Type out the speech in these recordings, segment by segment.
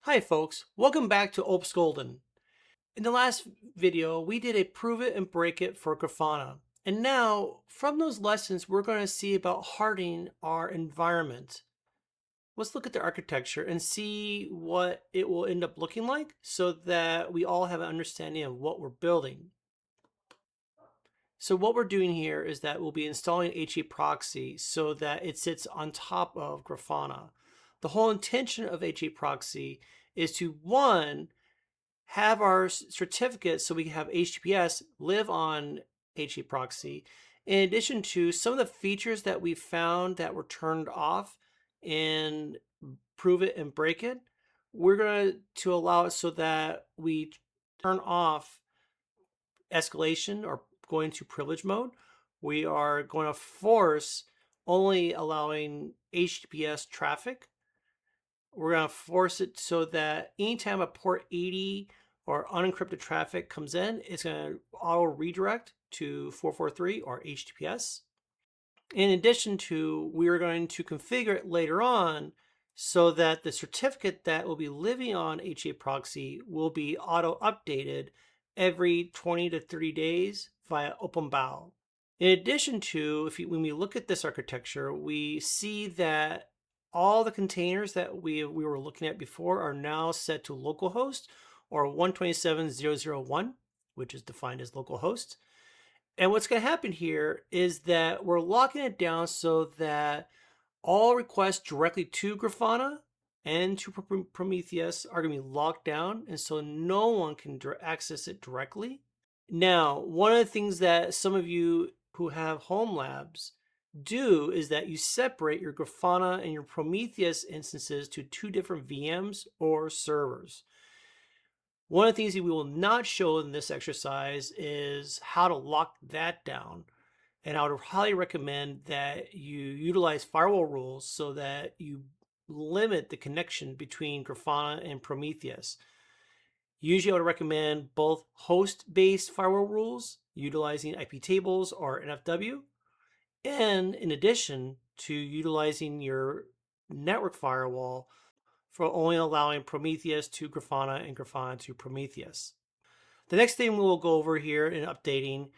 Hi folks, welcome back to Opes Golden. In the last video, we did a prove it and break it for Grafana. And now, from those lessons, we're going to see about hardening our environment. Let's look at the architecture and see what it will end up looking like so that we all have an understanding of what we're building. So what we're doing here is that we'll be installing HAProxy so that it sits on top of Grafana. The whole intention of HAProxy is to, one, have our certificate so we can have HTTPS live on HAProxy. In addition to some of the features that we found that were turned off in prove it and break it, we're going to allow it so that we turn off escalation or going to privilege mode. We are going to force only allowing HTTPS traffic. We're going to force it so that anytime a port 80 or unencrypted traffic comes in, it's going to auto redirect to 443 or HTTPS. In addition to, we are going to configure it later on so that the certificate that will be living on HAProxy will be auto updated every 20 to 30 days via OpenBAO. In addition to, when we look at this architecture, we see that all the containers that we were looking at before are now set to localhost or 127.0.0.1, which is defined as localhost. And what's going to happen here is that we're locking it down so that all requests directly to Grafana and to Prometheus are going to be locked down, and so no one can access it directly. Now, one of the things that some of you who have home labs do is that you separate your Grafana and your Prometheus instances to two different VMs or servers. One of the things that we will not show in this exercise is how to lock that down. And I would highly recommend that you utilize firewall rules so that you limit the connection between Grafana and Prometheus. Usually I would recommend both host-based firewall rules utilizing IP tables or NFW, and in addition to utilizing your network firewall for only allowing Prometheus to Grafana and Grafana to Prometheus. The next thing we will go over here in updating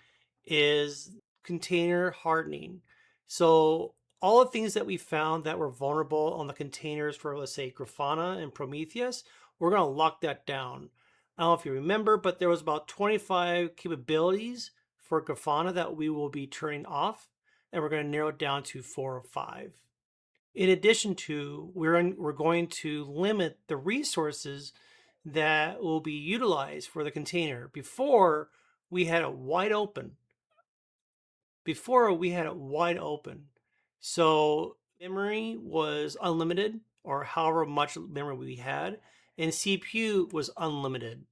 is container hardening. So all the things that we found that were vulnerable on the containers for, let's say, Grafana and Prometheus, we're going to lock that down. I don't know if you remember, but there was about 25 capabilities for Grafana that we will be turning off, and we're going to narrow it down to 4 or 5. In addition to, we're going to limit the resources that will be utilized for the container. Before we had it wide open. So memory was unlimited, or however much memory we had, and CPU was unlimited.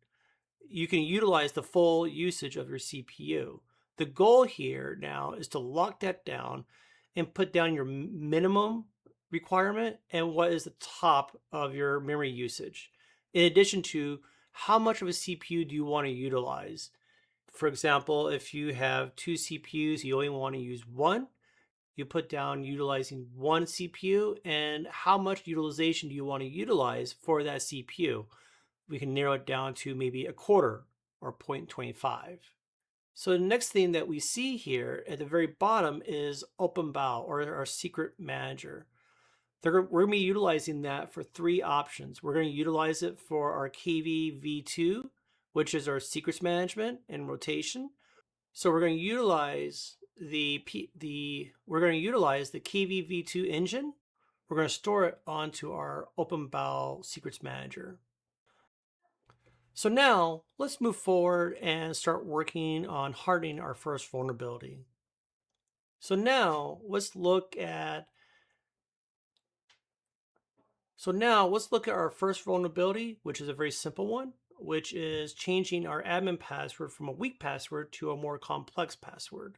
You can utilize the full usage of your CPU. The goal here now is to lock that down and put down your minimum requirement and what is the top of your memory usage. In addition to how much of a CPU do you want to utilize? For example, if you have 2 CPUs, you only want to use one, you put down utilizing one CPU, and how much utilization do you want to utilize for that CPU? We can narrow it down to maybe a quarter or 0.25. So the next thing that we see here at the very bottom is OpenBAO, or our secret manager. We're going to be utilizing that for 3 options. We're going to utilize it for our KV v2, which is our secrets management and rotation. So we're going to utilize the KV v2 engine. We're going to store it onto our OpenBAO secrets manager. So now let's move forward and start working on hardening our first vulnerability. So now let's look at our first vulnerability, which is a very simple one, which is changing our admin password from a weak password to a more complex password.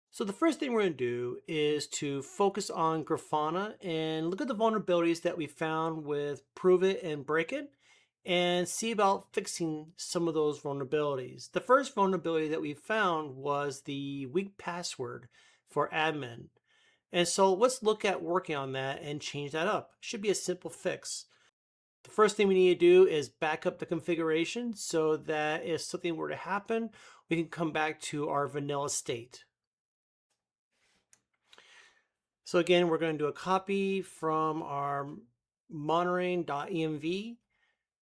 So the first thing we're going to do is to focus on Grafana and look at the vulnerabilities that we found with Prove It and Break It and see about fixing some of those vulnerabilities. The first vulnerability that we found was the weak password for admin. And so let's look at working on that and change that up. Should be a simple fix. The first thing we need to do is back up the configuration so that if something were to happen, we can come back to our vanilla state. So again, we're going to do a copy from our monitoring.env,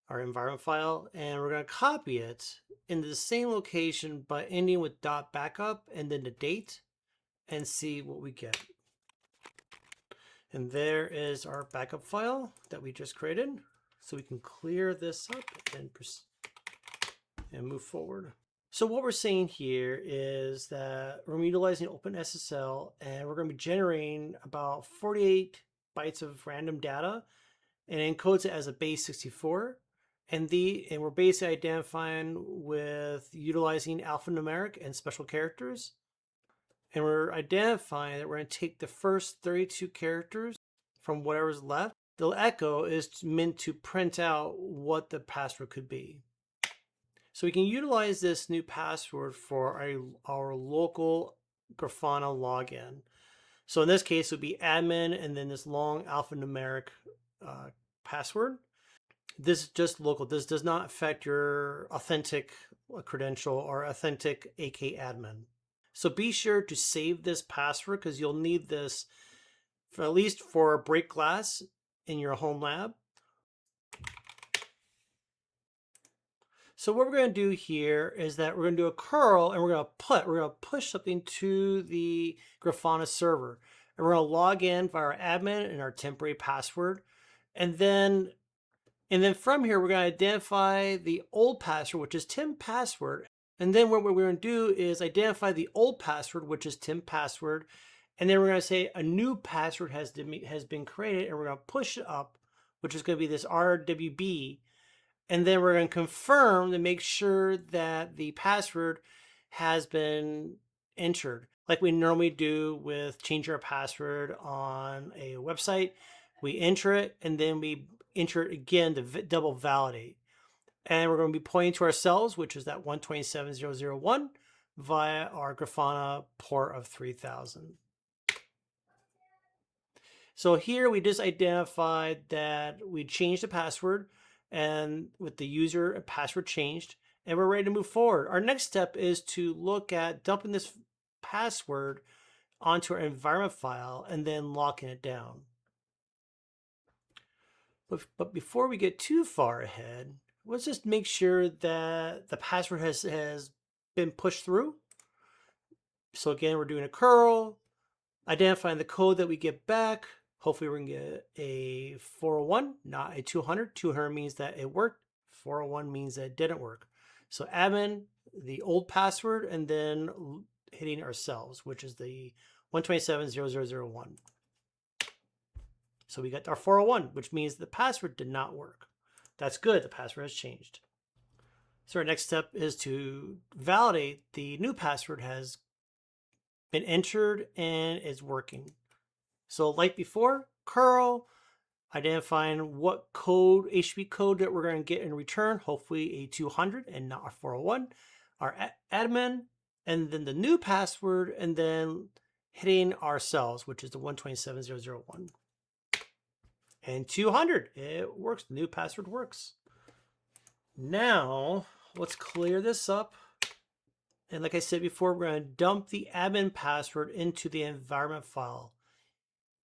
our environment file, and we're going to copy it into the same location but ending with .backup and then the date and see what we get. And there is our backup file that we just created. So we can clear this up and move forward. So what we're saying here is that we're utilizing OpenSSL and we're going to be generating about 48 bytes of random data and it encodes it as a base 64. And we're basically identifying with utilizing alphanumeric and special characters. And we're identifying that we're going to take the first 32 characters from whatever's left. The echo is meant to print out what the password could be. So we can utilize this new password for our local Grafana login. So in this case, it would be admin and then this long alphanumeric password. This is just local. This does not affect your Authentik credential or Authentik AK admin. So be sure to save this password because you'll need this at least for break glass in your home lab. So what we're going to do here is that we're going to do a curl and we're going to push something to the Grafana server. And we're going to log in via our admin and our temporary password. And then from here, we're going to identify the old password, which is Tim password. And then what we're going to do is identify the old password, which is Tim password. And then we're going to say a new password has been created and we're going to push it up, which is going to be this RWB. And then we're going to confirm to make sure that the password has been entered. Like we normally do with changing our password on a website. We enter it and then we enter it again to double validate. And we're going to be pointing to ourselves, which is that 127.0.0.1 via our Grafana port of 3000. So here we just identified that we changed the password and with the user and password changed and we're ready to move forward. Our next step is to look at dumping this password onto our environment file and then locking it down. But before we get too far ahead, let's just make sure that the password has been pushed through. So again, we're doing a curl, identifying the code that we get back. Hopefully we're going to get a 401, not a 200. 200 means that it worked. 401 means that it didn't work. So admin, the old password, and then hitting ourselves, which is the 127.0.0.0.1. So we got our 401, which means the password did not work. That's good. The password has changed. So our next step is to validate the new password has been entered and is working. So like before, curl, identifying what code, HTTP code that we're going to get in return, hopefully a 200 and not a 401, our admin, and then the new password, and then hitting ourselves, which is the 127.0.0.1. And 200, it works, the new password works. Now, let's clear this up. And like I said before, we're going to dump the admin password into the environment file.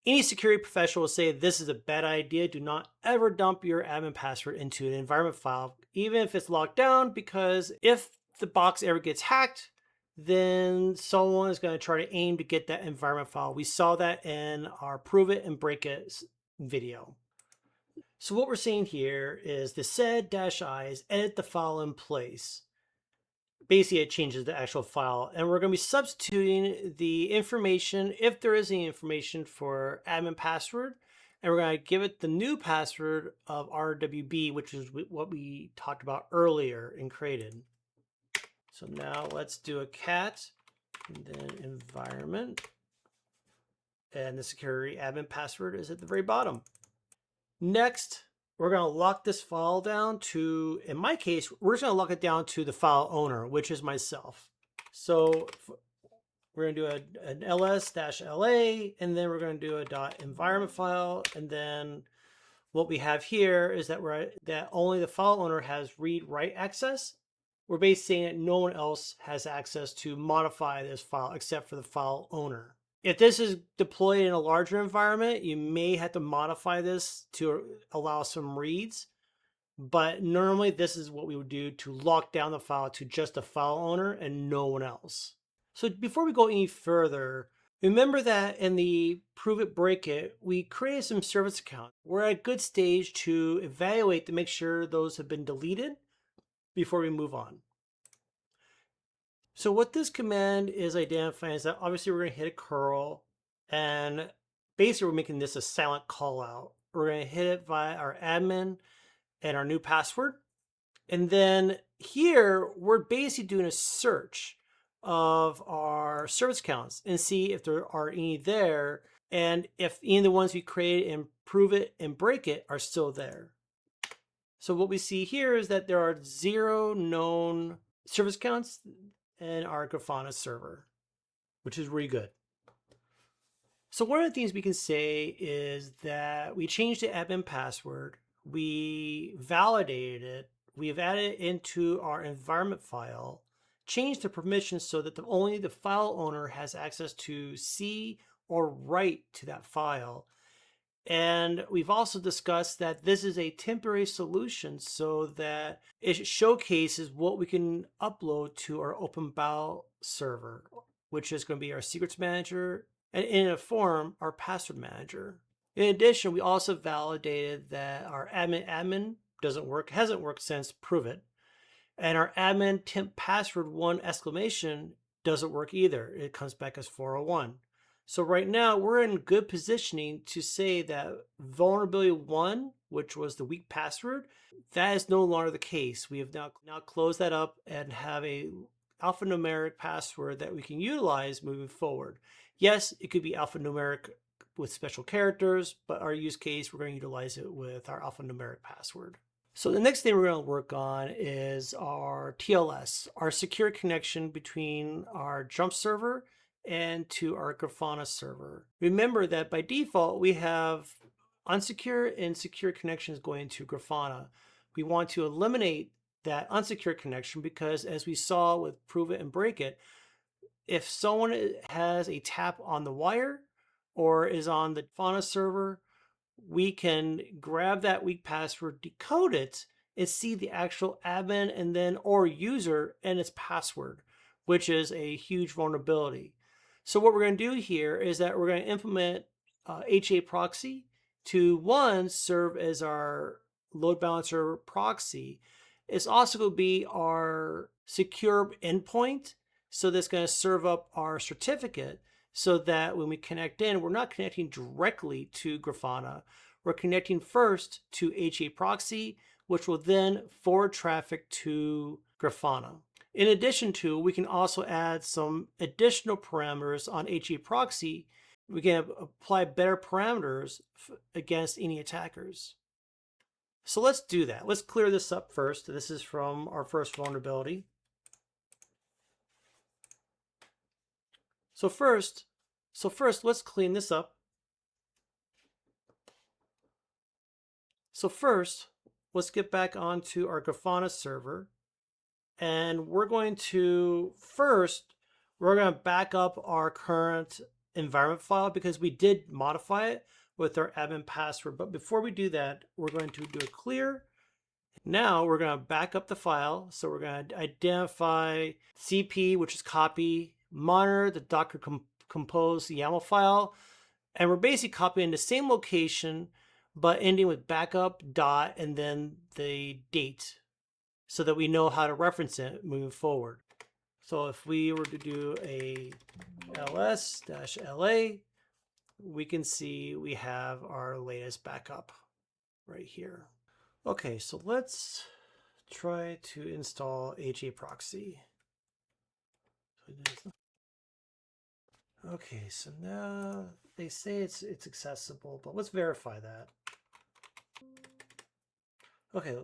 Any security professional will say this is a bad idea. Do not ever dump your admin password into an environment file, even if it's locked down, because if the box ever gets hacked, then someone is going to try to aim to get that environment file. We saw that in our Prove It and Break It video. So what we're seeing here is the sed-i's edit the file in place. Basically, it changes the actual file, and we're going to be substituting the information, if there is any information, for admin password, and we're going to give it the new password of RWB, which is what we talked about earlier and created. So now let's do a cat, and then environment, and the security admin password is at the very bottom. Next, we're going to lock this file down to, in my case, we're just going to lock it down to the file owner, which is myself. So We're going to do an ls-la, and then we're going to do a .environment file, and then what we have here is that that only the file owner has read-write access. We're basically saying that no one else has access to modify this file except for the file owner. If this is deployed in a larger environment, you may have to modify this to allow some reads. But normally this is what we would do to lock down the file to just the file owner and no one else. So before we go any further, remember that in the prove it, break it, we created some service accounts. We're at a good stage to evaluate to make sure those have been deleted before we move on. So what this command is identifying is that obviously we're going to hit a curl, and basically we're making this a silent call out. We're going to hit it via our admin and our new password. And then here we're basically doing a search of our service accounts and see if there are any there, and if any of the ones we created and prove it and break it are still there. So what we see here is that there are 0 known service accounts in our Grafana server, which is really good. So one of the things we can say is that we changed the admin password, we validated it, we have added it into our environment file, changed the permissions so that only the file owner has access to see or write to that file. And we've also discussed that this is a temporary solution so that it showcases what we can upload to our OpenBAO server, which is going to be our secrets manager, and in a form, our password manager. In addition, we also validated that our admin doesn't work, hasn't worked since prove it. And our admin temp password 1 exclamation doesn't work either. It comes back as 401. So right now we're in good positioning to say that vulnerability 1, which was the weak password, that is no longer the case. We have now closed that up and have a alphanumeric password that we can utilize moving forward. Yes, it could be alphanumeric with special characters, but our use case, we're going to utilize it with our alphanumeric password. So the next thing we're going to work on is our TLS, our secure connection between our jump server and to our Grafana server. Remember that by default, we have unsecure and secure connections going to Grafana. We want to eliminate that unsecure connection because, as we saw with prove it and break it, if someone has a tap on the wire or is on the Grafana server, we can grab that weak password, decode it, and see the actual admin and then or user and its password, which is a huge vulnerability. So what we're going to do here is that we're going to implement HAProxy to, 1, serve as our load balancer proxy. It's also going to be our secure endpoint. So that's going to serve up our certificate so that when we connect in, we're not connecting directly to Grafana. We're connecting first to HAProxy, which will then forward traffic to Grafana. In addition to, we can also add some additional parameters on HAProxy. We can apply better parameters against any attackers. So let's do that. Let's clear this up first. This is from our first vulnerability. So first, let's clean this up. So first, let's get back onto our Grafana server. And we're going to back up our current environment file because we did modify it with our admin password. But before we do that, we're going to do a clear. Now we're going to back up the file. So we're going to identify CP, which is copy, monitor the Docker compose YAML file, and we're basically copying the same location but ending with backup dot and then the date so that we know how to reference it moving forward. So if we were to do a ls-la, we can see we have our latest backup right here. Okay, so let's try to install HAProxy. Okay, so now they say it's accessible, but let's verify that. Okay,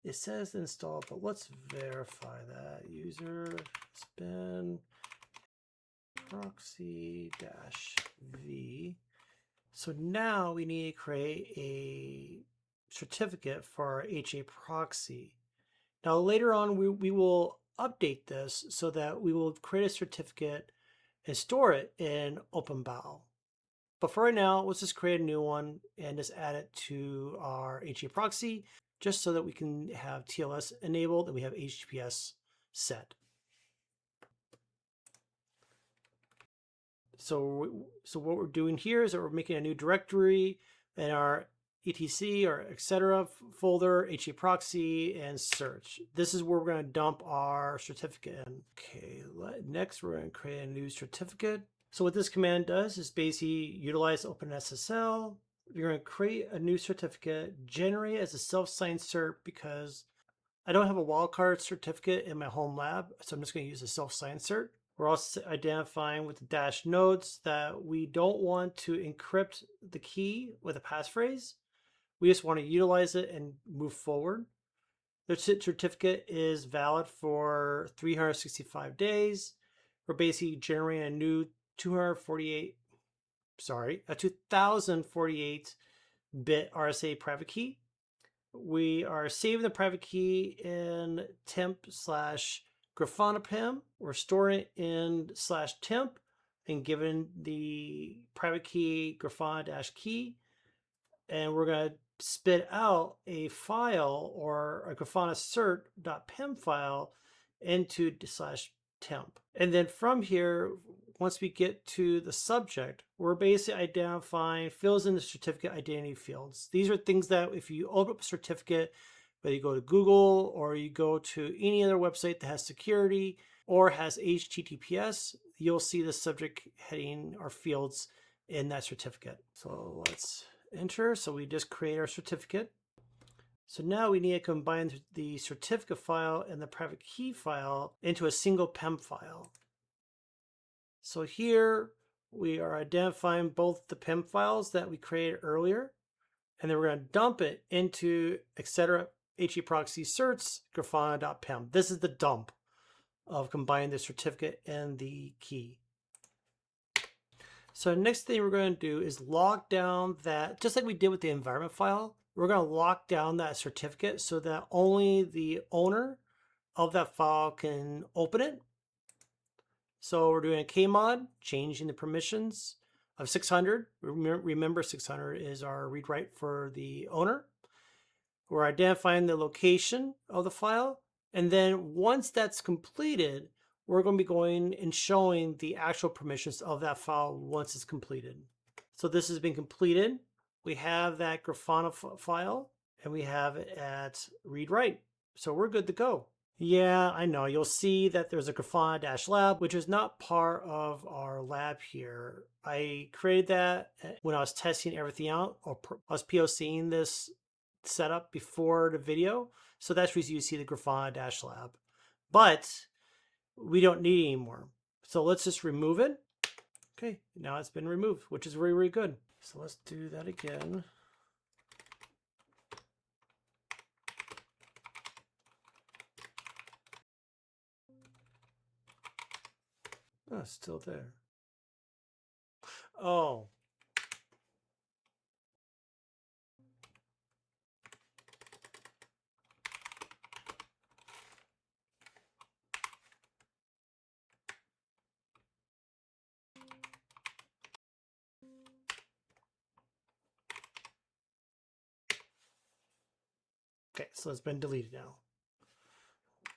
it says install, but let's verify that. User has been HAProxy-v. So now we need to create a certificate for our HAProxy. Now later on we will update this so that we will create a certificate and store it in OpenBAO. But for right now, let's just create a new one and just add it to our HAProxy just so that we can have TLS enabled and we have HTTPS set. So what we're doing here is that we're making a new directory in our etc or etc folder, HAProxy, and search. This is where we're going to dump our certificate in. Okay, next we're going to create a new certificate. So what this command does is basically utilize OpenSSL. You're going to create a new certificate, generate as a self-signed cert because I don't have a wildcard certificate in my home lab, so I'm just going to use a self-signed cert. We're also identifying with the dash notes that we don't want to encrypt the key with a passphrase. We just want to utilize it and move forward. The certificate is valid for 365 days. We're basically generating a new 2048-bit RSA private key. We are saving the private key in temp/Grafana PIM. We're storing it in /temp and giving the private key Grafana-key. And we're going to spit out a file or a Grafana cert.pim file into /temp. And then from here, once we get to the subject, we're basically identifying fields in the certificate identity fields. These are things that if you open up a certificate, whether you go to Google or you go to any other website that has security or has HTTPS, you'll see the subject heading or fields in that certificate. So let's enter. So we just create our certificate. So now we need to combine the certificate file and the private key file into a single PEM file. So here we are identifying both the PEM files that we created earlier, and then we're going to dump it into etc. HAProxy certs grafana.pem. This is the dump of combining the certificate and the key. So the next thing we're going to do is lock down that, just like we did with the environment file, we're going to lock down that certificate so that only the owner of that file can open it. So we're doing a kmod, changing the permissions of 600. Remember 600 is our read write for the owner. We're identifying the location of the file. And then once that's completed, we're going to be going and showing the actual permissions of that file once it's completed. So this has been completed. We have that Grafana file and we have it at read write. So we're good to go. Yeah, I know. You'll see that there's a Grafana-lab, which is not part of our lab here. I created that when I was testing everything out, or I was POCing this setup before the video. So that's where you see the Grafana-lab. But we don't need it anymore. So let's just remove it. Okay, now it's been removed, which is really, really good. So let's do that again. Oh, it's still there. Oh. Okay, so it's been deleted now.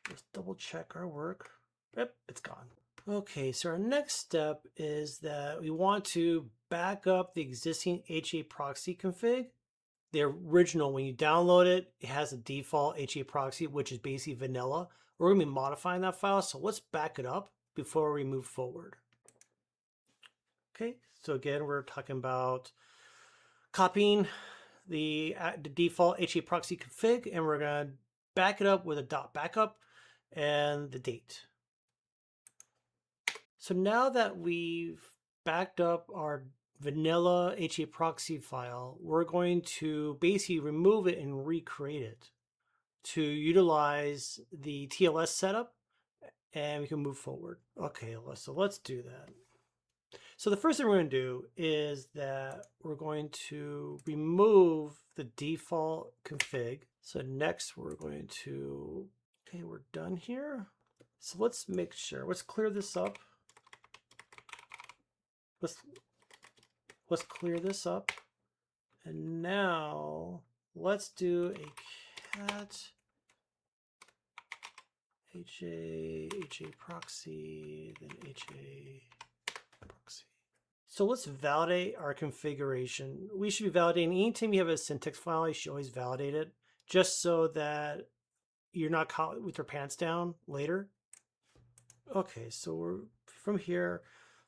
Let's double check our work. Yep, it's gone. Okay, so our next step is that we want to back up the existing HAProxy config. The original, when you download it, it has a default HAProxy, which is basically vanilla. We're going to be modifying that file, so let's back it up before we move forward. Okay, so again, we're talking about copying the default HAProxy config, and we're going to back it up with a .backup and the date. So now that we've backed up our vanilla HAProxy file, we're going to basically remove it and recreate it to utilize the TLS setup, and we can move forward. Okay, so let's do that. So the first thing we're going to do is that we're going to remove the default config. So next we're going to, okay, we're done here. So let's make sure, let's clear this up. Let's clear this up. And now let's do a cat HAProxy, then HAProxy. So let's validate our configuration. We should be validating anytime you have a syntax file, you should always validate it just so that you're not caught with your pants down later. Okay, so we're from here.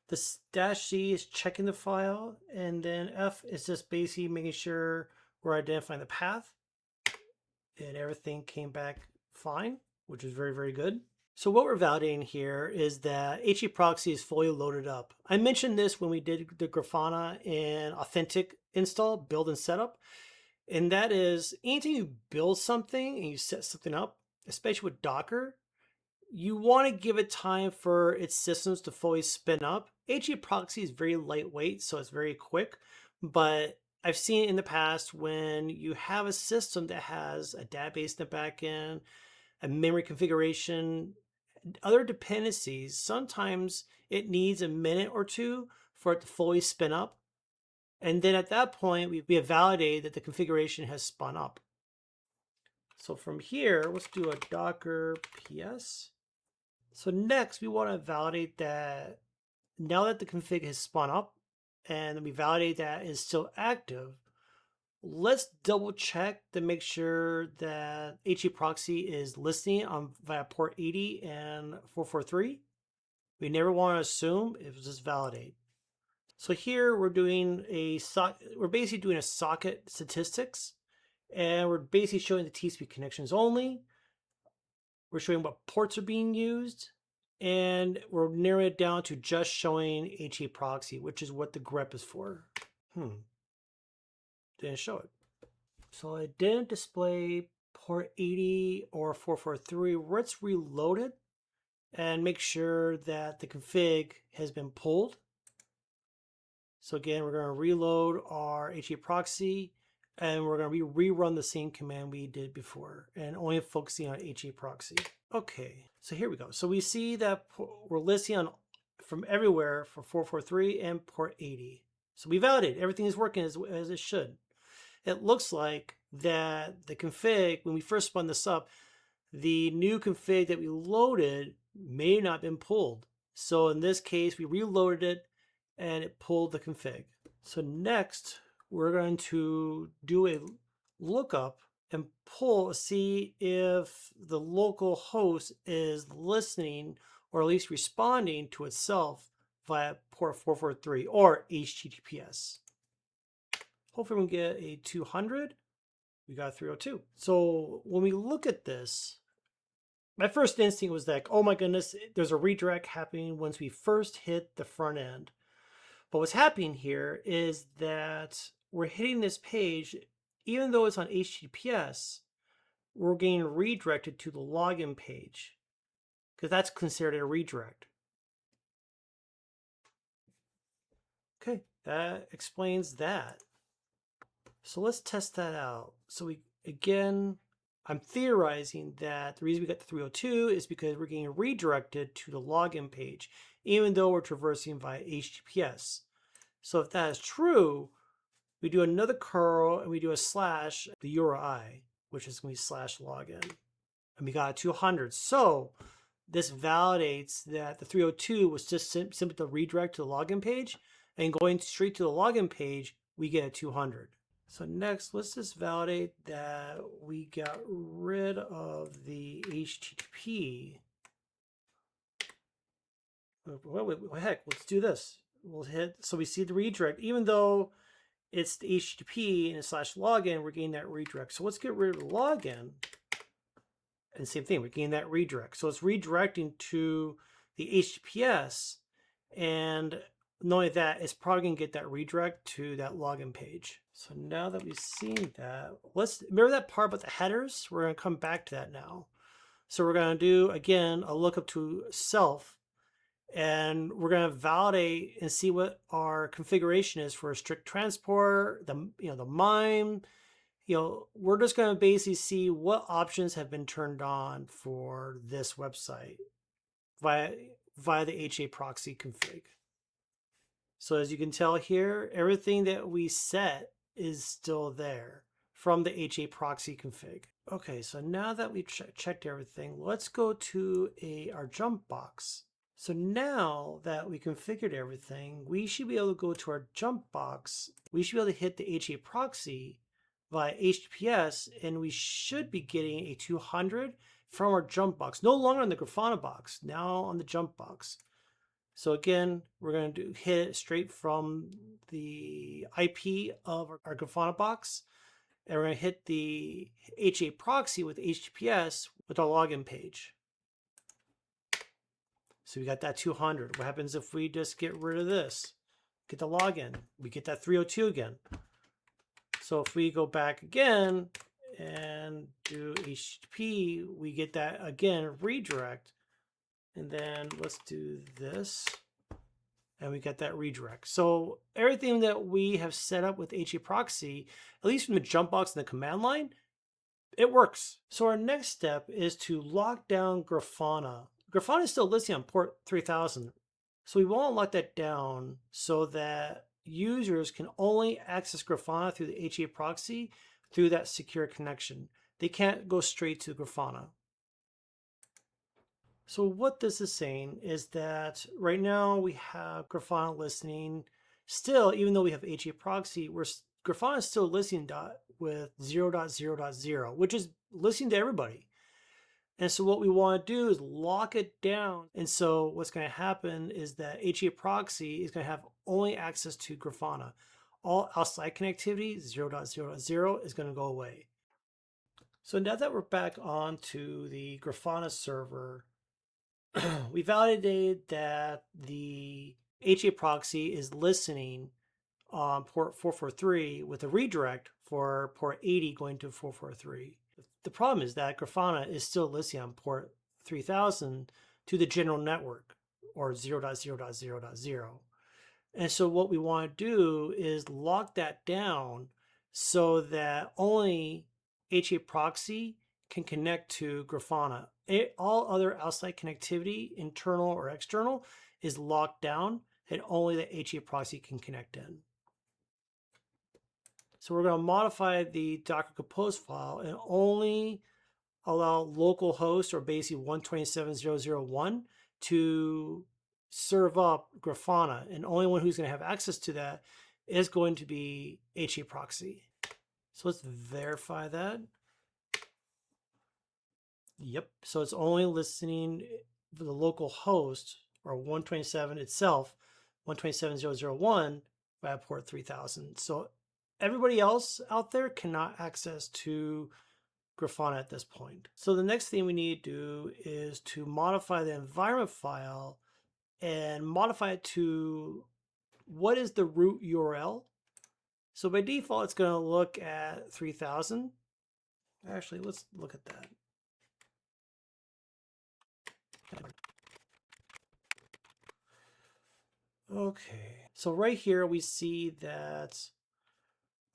The -c is checking the file, and then F is just basically making sure we're identifying the path, and everything came back fine, which is very, very good. So what we're validating here is that HAProxy is fully loaded up. I mentioned this when we did the Grafana and Authentik install, build and setup. And that is anytime you build something and you set something up, especially with Docker, you want to give it time for its systems to fully spin up. HAProxy is very lightweight, so it's very quick. But I've seen it in the past when you have a system that has a database in the back end, a memory configuration, other dependencies, sometimes it needs a minute or two for it to fully spin up. And then at that point, we have validated that the configuration has spun up. So from here, let's do a docker ps. So next, we want to validate that now that the config has spun up and we validate that it's still active, let's double check to make sure that HAProxy is listening on via port 80 and 443. We never want to assume, it was just validate. So here we're doing we're basically doing a socket statistics, and we're basically showing the TCP connections only. We're showing what ports are being used, and we're narrowing it down to just showing HAProxy, which is what the grep is for. Didn't show it. So I didn't display port 80 or 443. Let's reload it and make sure that the config has been pulled. So again, we're going to reload our HAProxy, and we're going to rerun the same command we did before, and only focusing on HAProxy. Okay, so here we go. So we see that we're listing on from everywhere for 443 and port 80. So we validated everything is working as it should. It looks like that the config, when we first spun this up, the new config that we loaded may not have been pulled. So in this case, we reloaded it and it pulled the config. So next, we're going to do a lookup and see if the local host is listening or at least responding to itself via port 443 or HTTPS. Hopefully we can get a 200. We got 302. So when we look at this, my first instinct was like, oh my goodness, there's a redirect happening once we first hit the front end. But what's happening here is that we're hitting this page, even though it's on HTTPS, we're getting redirected to the login page because that's considered a redirect. Okay, that explains that. So let's test that out. So I'm theorizing that the reason we got the 302 is because we're getting redirected to the login page, even though we're traversing via HTTPS. So if that is true, we do another curl and we do a slash the URI, which is going to be /login. And we got a 200. So this validates that the 302 was just simply the redirect to the login page, and going straight to the login page, we get a 200. So next, let's just validate that we got rid of the HTTP. What heck, let's do this. We'll hit, so we see the redirect, even though it's the HTTP and it's /login, we're getting that redirect. So let's get rid of the login. And same thing, we're getting that redirect. So it's redirecting to the HTTPS, and knowing that, it's probably going to get that redirect to that login page. So now that we've seen that, let's remember that part about the headers. We're going to come back to that now. So we're going to do, again, a lookup to self. And we're going to validate and see what our configuration is for strict transport, the MIME. We're just going to basically see what options have been turned on for this website via the HAProxy config. So as you can tell here, everything that we set is still there from the HAProxy config. Okay, so now that we've checked everything, let's go to our jump box. So now that we configured everything, we should be able to go to our jump box. We should be able to hit the HAProxy via HTTPS, and we should be getting a 200 from our jump box. No longer on the Grafana box, now on the jump box. So again, we're going to hit it straight from the IP of our Grafana box. And we're going to hit the HAProxy with HTTPS with our login page. So we got that 200. What happens if we just get rid of this? Get the login. We get that 302 again. So if we go back again and do HTTP, we get that again, redirect. And then let's do this. And we get that redirect. So everything that we have set up with HAProxy, at least from the jump box and the command line, it works. So our next step is to lock down Grafana. Grafana is still listing on port 3000. So we want to lock that down so that users can only access Grafana through the HAProxy through that secure connection. They can't go straight to Grafana. So what this is saying is that right now we have Grafana listening still, even though we have HAProxy, Grafana is still listening with 0.0.0, which is listening to everybody. And so what we want to do is lock it down. And so what's going to happen is that HAProxy is going to have only access to Grafana. All outside connectivity, 0.0.0, is going to go away. So now that we're back onto the Grafana server, we validated that the HAProxy is listening on port 443 with a redirect for port 80 going to 443. The problem is that Grafana is still listening on port 3000 to the general network, or 0.0.0.0. And so what we want to do is lock that down so that only HAProxy can connect to Grafana. All other outside connectivity, internal or external, is locked down, and only the HAProxy can connect in. So we're going to modify the Docker Compose file and only allow localhost, or basically 127.0.0.1, to serve up Grafana, and only one who's going to have access to that is going to be HAProxy. So let's verify that. Yep, so it's only listening for the local host, or 127 itself, 127.0.0.1 via port 3000. So everybody else out there cannot access to Grafana at this point. So the next thing we need to do is to modify the environment file and modify it to what is the root URL. So by default, it's going to look at 3000. Actually, let's look at that. Okay, so right here we see that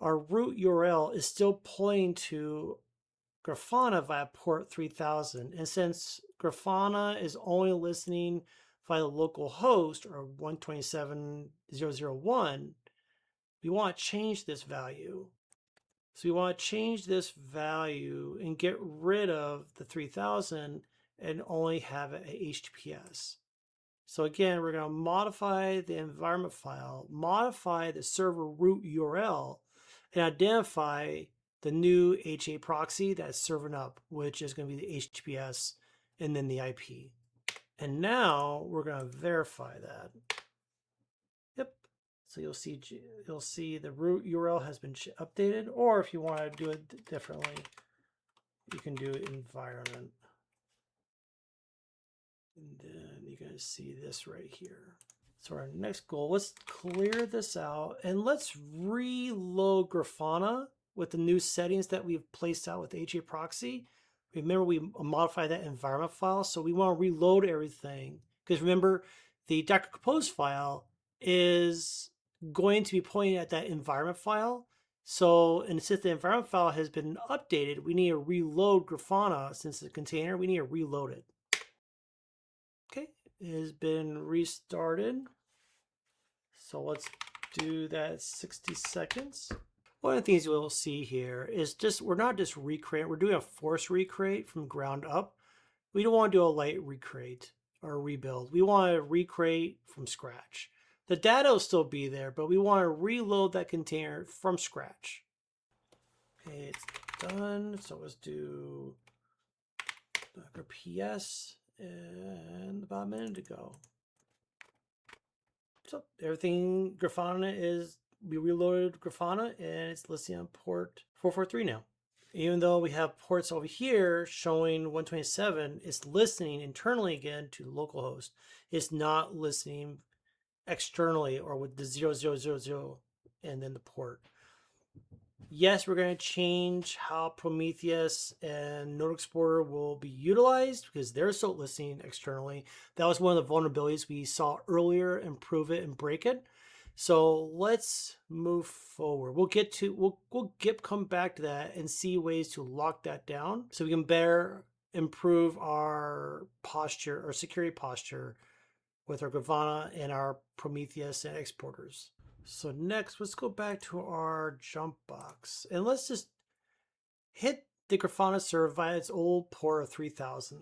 our root URL is still pointing to Grafana via port 3000. And since Grafana is only listening via the local host, or 127.0.0.1, we want to change this value. So we want to change this value and get rid of the 3000 and only have it at HTTPS. So again, we're going to modify the environment file, modify the server root URL, and identify the new HAProxy that's serving up, which is going to be the HTTPS and then the IP. And now we're going to verify that. Yep. So you'll see the root URL has been updated, or if you want to do it differently, you can do environment. And then you're going to see this right here. So our next goal, let's clear this out and let's reload Grafana with the new settings that we've placed out with HAProxy. Remember, we modified that environment file, so we want to reload everything. Because remember, the Docker Compose file is going to be pointing at that environment file. So, and since the environment file has been updated, we need to reload Grafana since it's a container. We need to reload it. Okay, it has been restarted. So let's do that 60 seconds. One of the things we'll see here is we're not just recreating, we're doing a force recreate from ground up. We don't want to do a light recreate or rebuild. We want to recreate from scratch. The data will still be there, but we want to reload that container from scratch. Okay, it's done. So let's do Docker PS and about a minute ago. So everything Grafana we reloaded Grafana and it's listing on port 443 now. Even though we have ports over here showing 127, it's listening internally again to localhost. It's not listening externally or with the 0000 and then the port. Yes, we're going to change how Prometheus and Node Explorer will be utilized because they're still listening externally. That was one of the vulnerabilities we saw earlier, improve it and break it. So let's move forward. We'll come back to that and see ways to lock that down so we can better improve our posture or security posture with our Grafana and our Prometheus and exporters. So next, let's go back to our jump box and let's just hit the Grafana server via its old port of 3000.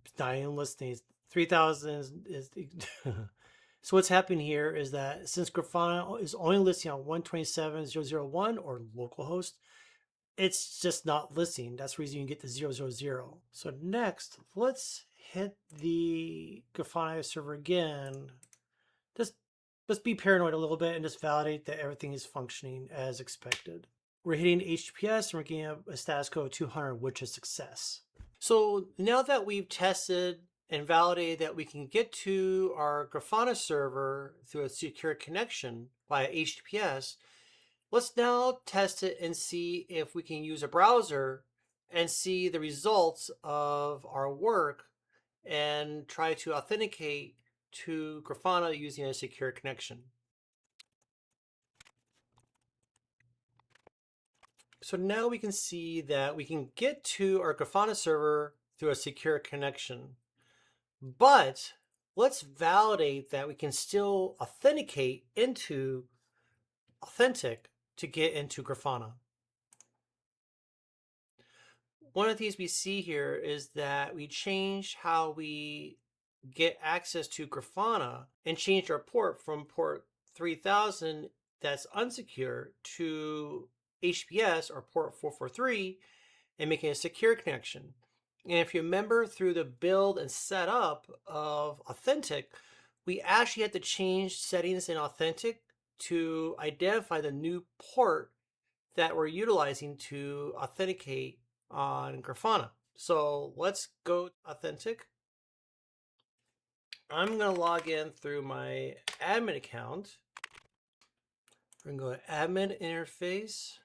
It's not even listening. 3000 is So what's happening here is that since Grafana is only listing on 127.0.0.1 or localhost, it's just not listening. That's the reason you get the 000. So next, let's hit the Grafana server again. Let's be paranoid a little bit and just validate that everything is functioning as expected. We're hitting HTTPS and we're getting a status code 200, which is success. So now that we've tested and validated that we can get to our Grafana server through a secure connection via HTTPS, let's now test it and see if we can use a browser and see the results of our work and try to authenticate to Grafana using a secure connection. So now we can see that we can get to our Grafana server through a secure connection, but let's validate that we can still authenticate into Authentik to get into Grafana. One of the things we see here is that we changed how we get access to Grafana and changed our port from port 3000 that's unsecure to HTTPS or port 443 and making a secure connection. And if you remember through the build and setup of Authentik, we actually had to change settings in Authentik to identify the new port that we're utilizing to authenticate on Grafana. So let's go Authentik. I'm going to log in through my admin account. We're going to go to admin interface.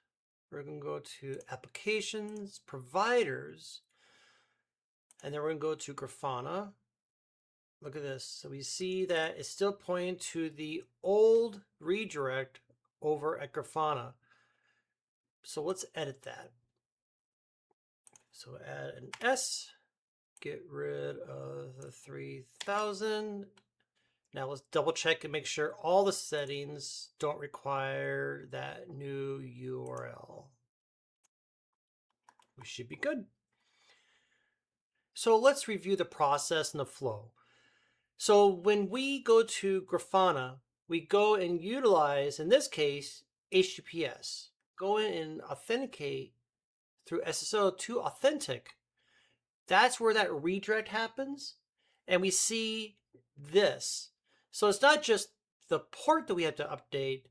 We're going to go to applications, providers, and then we're going to go to Grafana. Look at this. So we see that it's still pointing to the old redirect over at Grafana. So let's edit that. So add an S, get rid of the 3000. Now let's double check and make sure all the settings don't require that new URL. We should be good. So let's review the process and the flow. So when we go to Grafana, we go and utilize, in this case, HTTPS. Go in and authenticate through SSO to Authentik. That's where that redirect happens. And we see this. So it's not just the port that we have to update.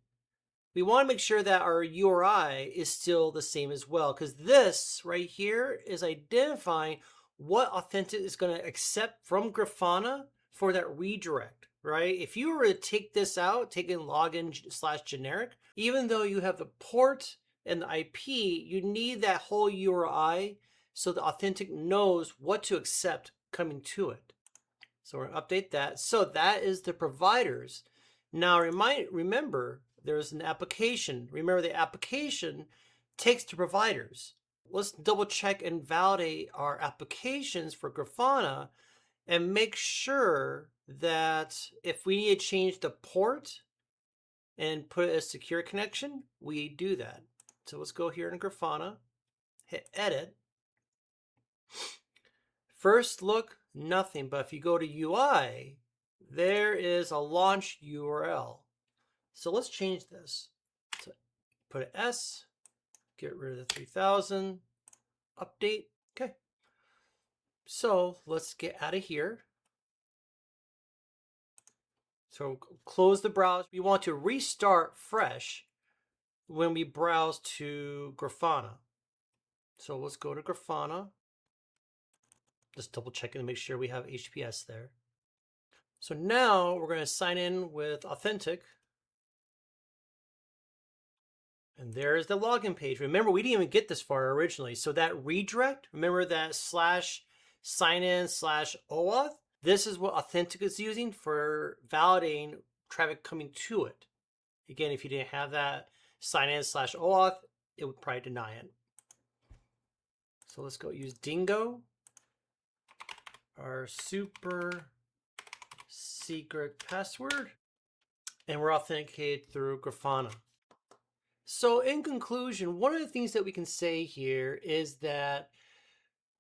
We want to make sure that our URI is still the same as well, because this right here is identifying what Authentik is going to accept from Grafana for that redirect, right? If you were to take this out, take in login/generic, even though you have the port and the IP, you need that whole URI so the Authentik knows what to accept coming to it. So we're going to update that. So that is the providers. Now remember, there's an application. Remember, the application takes the providers. Let's double check and validate our applications for Grafana and make sure that if we need to change the port and put it as secure connection, we do that. So let's go here in Grafana, hit edit. First look, nothing, but if you go to UI, there is a launch URL. So let's change this. So put an S, get rid of the 3000, update, okay. So let's get out of here. So close the browser. We want to restart fresh when we browse to Grafana. So let's go to Grafana. Just double check and make sure we have HTTPS there. So now we're going to sign in with Authentik. And there's the login page. Remember, we didn't even get this far originally. So that redirect, remember that slash sign in slash OAuth? This is what Authentik is using for validating traffic coming to it. Again, if you didn't have that sign in slash OAuth, it would probably deny it. So let's go use Dingo, our super secret password, and we're authenticated through Grafana. So in conclusion, one of the things that we can say here is that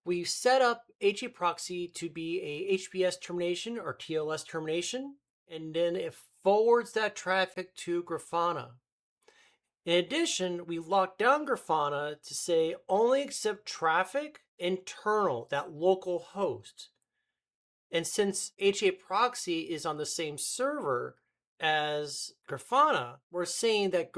we've set up HAProxy to be a HTTPS termination or TLS termination, and then it forwards that traffic to Grafana. In addition, we locked down Grafana to say only accept traffic internal, that local host. And since HAProxy is on the same server as Grafana, we're saying that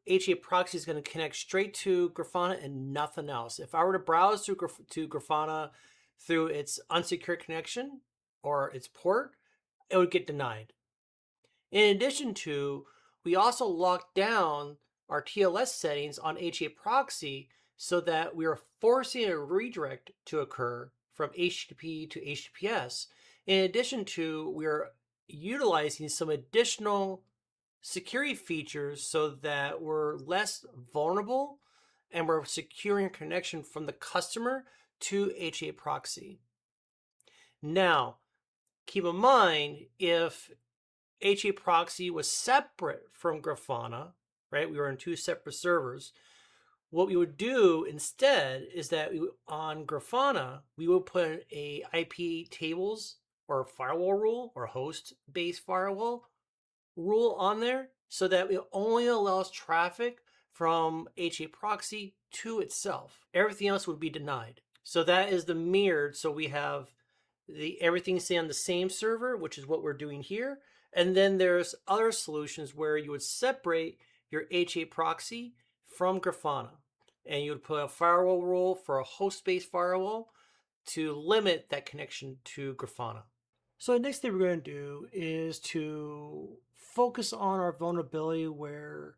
HAProxy is going to connect straight to Grafana and nothing else. If I were to browse to Grafana through its unsecured connection or its port, it would get denied. In addition to, we also locked down our TLS settings on HAProxy so that we are forcing a redirect to occur from HTTP to HTTPS. In addition to, we're utilizing some additional security features so that we're less vulnerable and we're securing a connection from the customer to HAProxy. Now, keep in mind, if HAProxy was separate from Grafana, right? We were on two separate servers. What we would do instead is that on Grafana, we would put a IP tables or firewall rule or host-based firewall rule on there so that it only allows traffic from HAProxy to itself. Everything else would be denied. So that is the mirrored. So we have everything stay on the same server, which is what we're doing here. And then there's other solutions where you would separate your HAProxy from Grafana. And you would put a firewall rule for a host-based firewall to limit that connection to Grafana. So the next thing we're going to do is to focus on our vulnerability where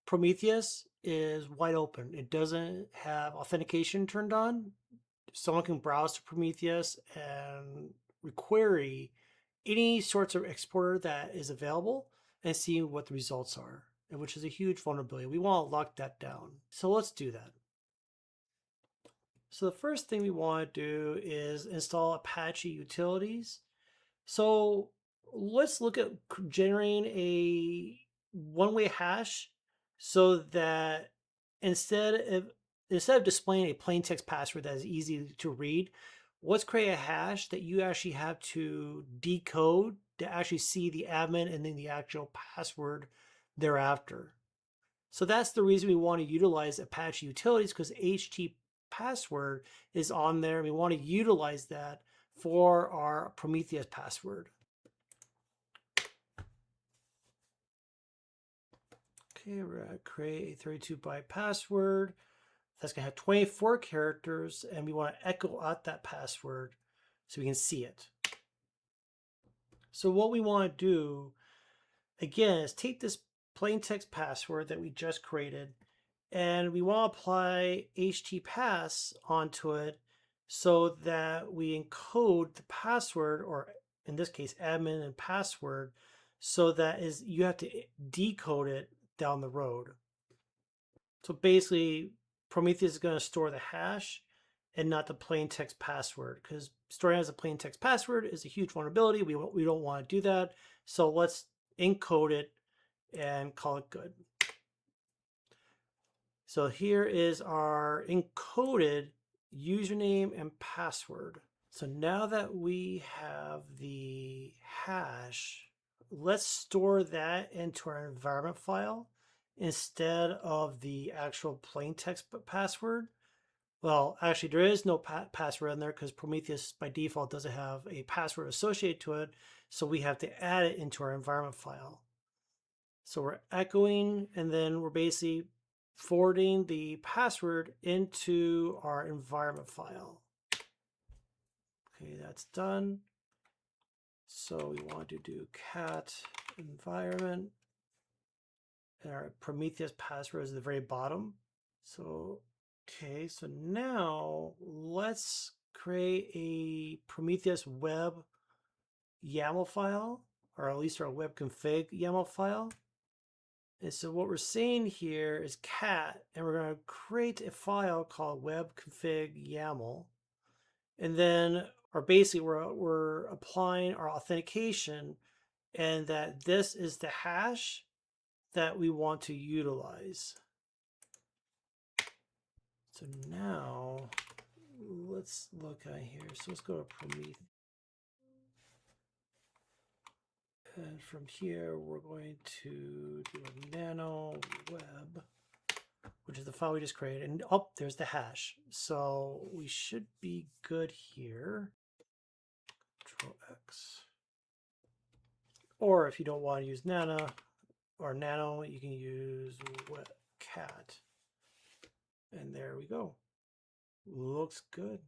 Prometheus is wide open. It doesn't have authentication turned on. Someone can browse to Prometheus and query any sorts of exporter that is available and see what the results are, which is a huge vulnerability. We want to lock that down. So let's do that. So the first thing we want to do is install Apache utilities. So let's look at generating a one-way hash so that instead of displaying a plain text password that is easy to read, let's create a hash that you actually have to decode to actually see the admin and then the actual password thereafter. So that's the reason we want to utilize Apache utilities, because HTPassword is on there. We want to utilize that for our Prometheus password. Okay, we're going to create a 32-byte password. That's going to have 24 characters, and we want to echo out that password so we can see it. So what we want to do, again, is take this plain text password that we just created, and we want to apply HTPass onto it so that we encode the password or in this case, admin and password, so that is you have to decode it down the road. So basically, Prometheus is going to store the hash and not the plain text password, because storing as a plain text password is a huge vulnerability. We don't want to do that. So let's encode it and call it good. So here is our encoded username and password. So now that we have the hash, let's store that into our environment file instead of the actual plain text password. Well, actually, there is no password in there because Prometheus by default doesn't have a password associated to it. So we have to add it into our environment file. So we're echoing, and then we're basically forwarding the password into our environment file. Okay, that's done. So we want to do cat environment, and our Prometheus password is at the very bottom. So, okay, so now let's create a Prometheus web YAML file, or at least our web config YAML file. And so what we're saying here is cat, and we're going to create a file called web config YAML. And then, or basically we're applying our authentication, and that this is the hash that we want to utilize. So now let's look at here. So let's go to Prometheus. And from here, we're going to do a nano web, which is the file we just created. And oh, there's the hash. So we should be good here. Control X. Or if you don't want to use nano or nano, you can use cat. And there we go. Looks good.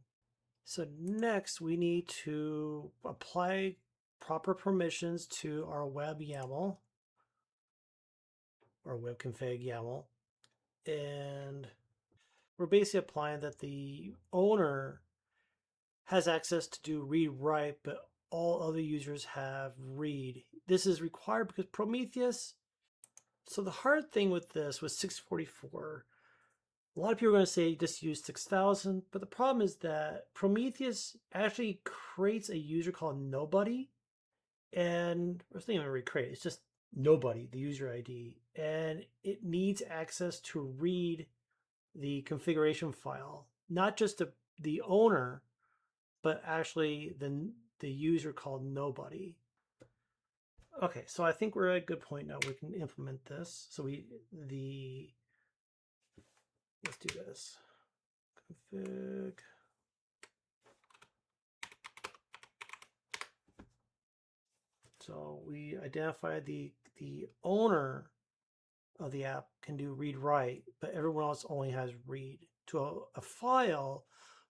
So next we need to apply proper permissions to our web YAML or web config YAML. And we're basically applying that the owner has access to do read write, but all other users have read. This is required because Prometheus. So the hard thing with this was 644. A lot of people are going to say just use 6000, but the problem is that Prometheus actually creates a user called nobody, and it's not even recreate, it's just nobody, the user ID, and it needs access to read the configuration file, not just the owner, but actually the user called nobody. Okay, so I think we're at a good point now. We can implement this. So let's do this. Config. So we identified the owner of the app can do read write, but everyone else only has read to a file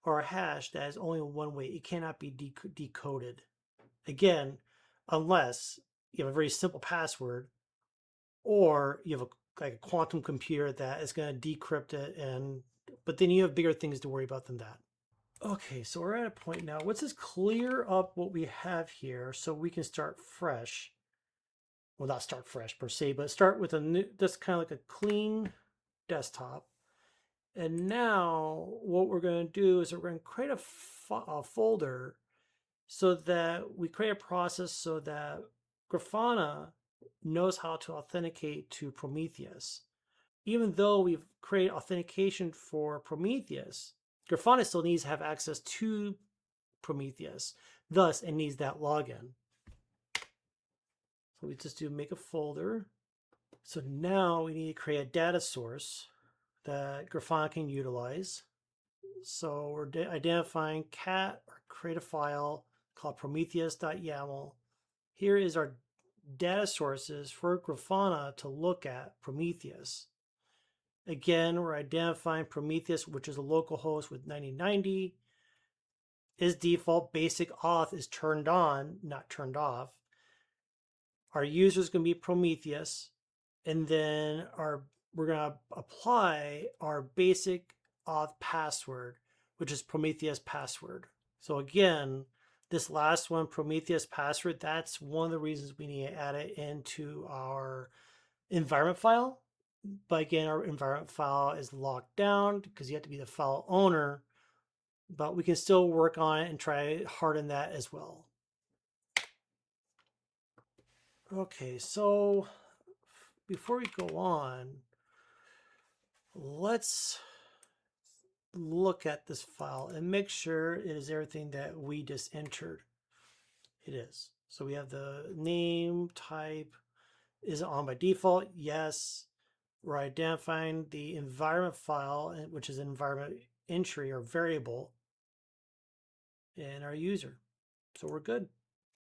or a hash that is only one way. It cannot be decoded. Again, unless you have a very simple password or you have like a quantum computer that is going to decrypt it, but then you have bigger things to worry about than that. Okay, so we're at a point now. Let's just clear up what we have here so we can start fresh. Well, not start fresh per se, but start with a new, just kind of like a clean desktop. And now what we're going to do is we're going to create a folder so that we create a process so that Grafana knows how to authenticate to Prometheus. Even though we've created authentication for Prometheus, Grafana still needs to have access to Prometheus. Thus, it needs that login. So we just do make a folder. So now we need to create a data source that Grafana can utilize. So we're identifying cat or create a file called prometheus.yaml. Here is our data sources for Grafana to look at Prometheus. Again, we're identifying Prometheus, which is a local host with 9090. Is default basic auth is turned on, not turned off. Our user is going to be Prometheus, and then we're going to apply our basic auth password, which is Prometheus password. So again, This last one, Prometheus password, that's one of the reasons we need to add it into our environment file. But again, our environment file is locked down because you have to be the file owner, but we can still work on it and try to harden that as well. Okay, so before we go on, let's look at this file and make sure it is everything that we just entered. It is. So we have the name, type. Is it on by default? Yes. We're identifying the environment file, which is an environment entry or variable, and our user. So we're good.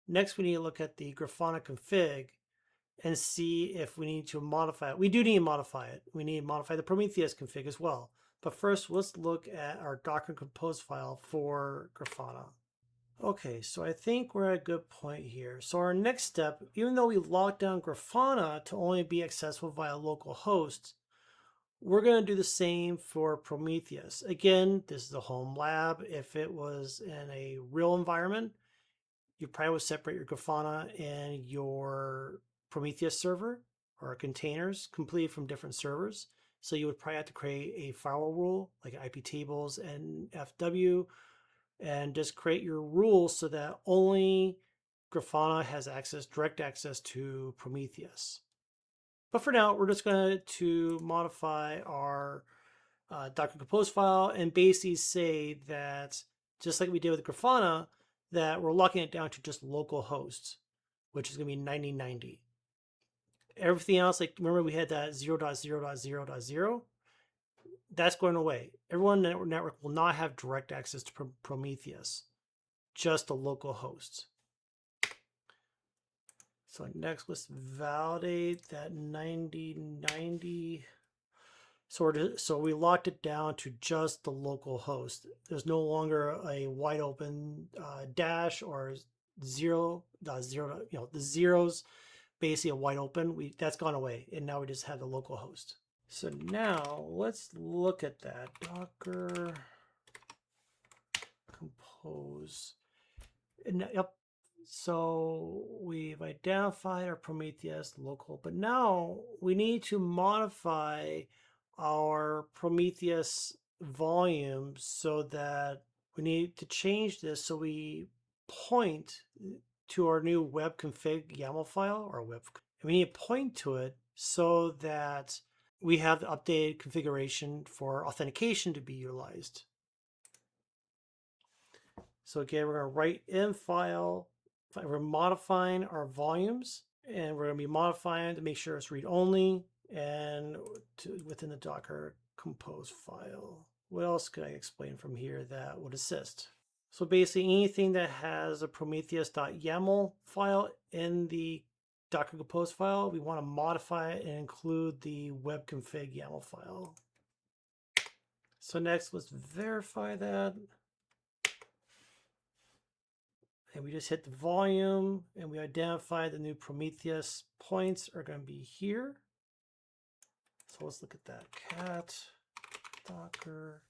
Next, we need to look at the Grafana config and see if we need to modify it. We do need to modify it. We need to modify the Prometheus config as well. But first, let's look at our Docker Compose file for Grafana. Okay, so I think we're at a good point here. So our next step, even though we locked down Grafana to only be accessible via local hosts, we're going to do the same for Prometheus. Again, this is a home lab. If it was in a real environment, you probably would separate your Grafana and your Prometheus server or containers completely from different servers. So you would probably have to create a firewall rule like IP tables and FW and just create your rules so that only Grafana has direct access to Prometheus. But for now, we're just going to modify our Docker Compose file and basically say that, just like we did with Grafana, that we're locking it down to just local hosts, which is going to be 9090. Everything else, like remember we had that 0.0.0.0, that's going away. Everyone in the network will not have direct access to Prometheus, just the local hosts. So next, let's validate that 9090. So we locked it down to just the local host. There's no longer a wide open dash or 0.0. The zeros basically a wide open. That's gone away, and now we just have the local host. So now let's look at that Docker Compose. And yep. So we've identified our Prometheus local, but now we need to modify our Prometheus volume so that we need to change this so we point to our new web config YAML file or web. And we need to point to it so that we have the updated configuration for authentication to be utilized. So again, we're going to write in file. We're modifying our volumes, and we're going to be modifying to make sure it's read-only and within the Docker Compose file. What else could I explain from here that would assist? So basically anything that has a prometheus.yaml file in the Docker Compose file, we want to modify it and include the web config YAML file. So next, let's verify that. And we just hit the volume and we identify the new Prometheus points are going to be here. So let's look at that cat Docker.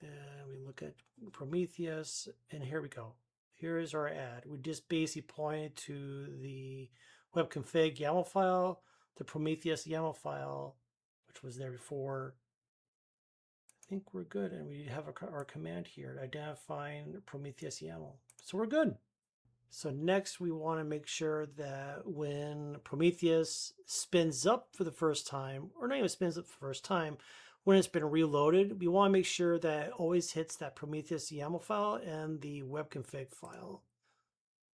And we look at Prometheus and here we go. Here is our ad. We just basically pointed to the web config YAML file, the Prometheus YAML file, which was there before. I think we're good. And we have our command here identifying Prometheus YAML. So we're good. So next we want to make sure that when Prometheus spins up for the first time, or not even spins up for the first time, when it's been reloaded, we want to make sure that it always hits that Prometheus YAML file and the web config file.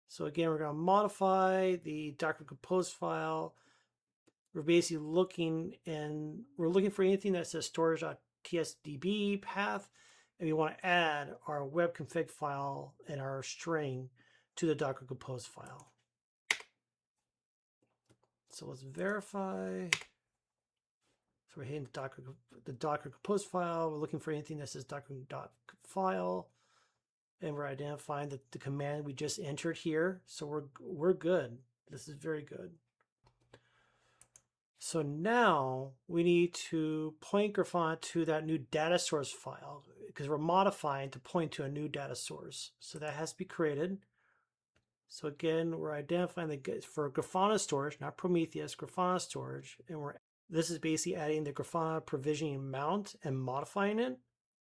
So again, we're going to modify the Docker Compose file. We're basically looking for anything that says storage.tsdb path, and we want to add our web config file and our string to the Docker Compose file. So let's verify. So we're hitting the Docker Compose file. We're looking for anything that says docker.file, and we're identifying the command we just entered here. So we're good. This is very good. So now we need to point Grafana to that new data source file because we're modifying to point to a new data source. So that has to be created. So again, we're identifying for Grafana storage, not Prometheus, Grafana storage, and this is basically adding the Grafana provisioning mount and modifying it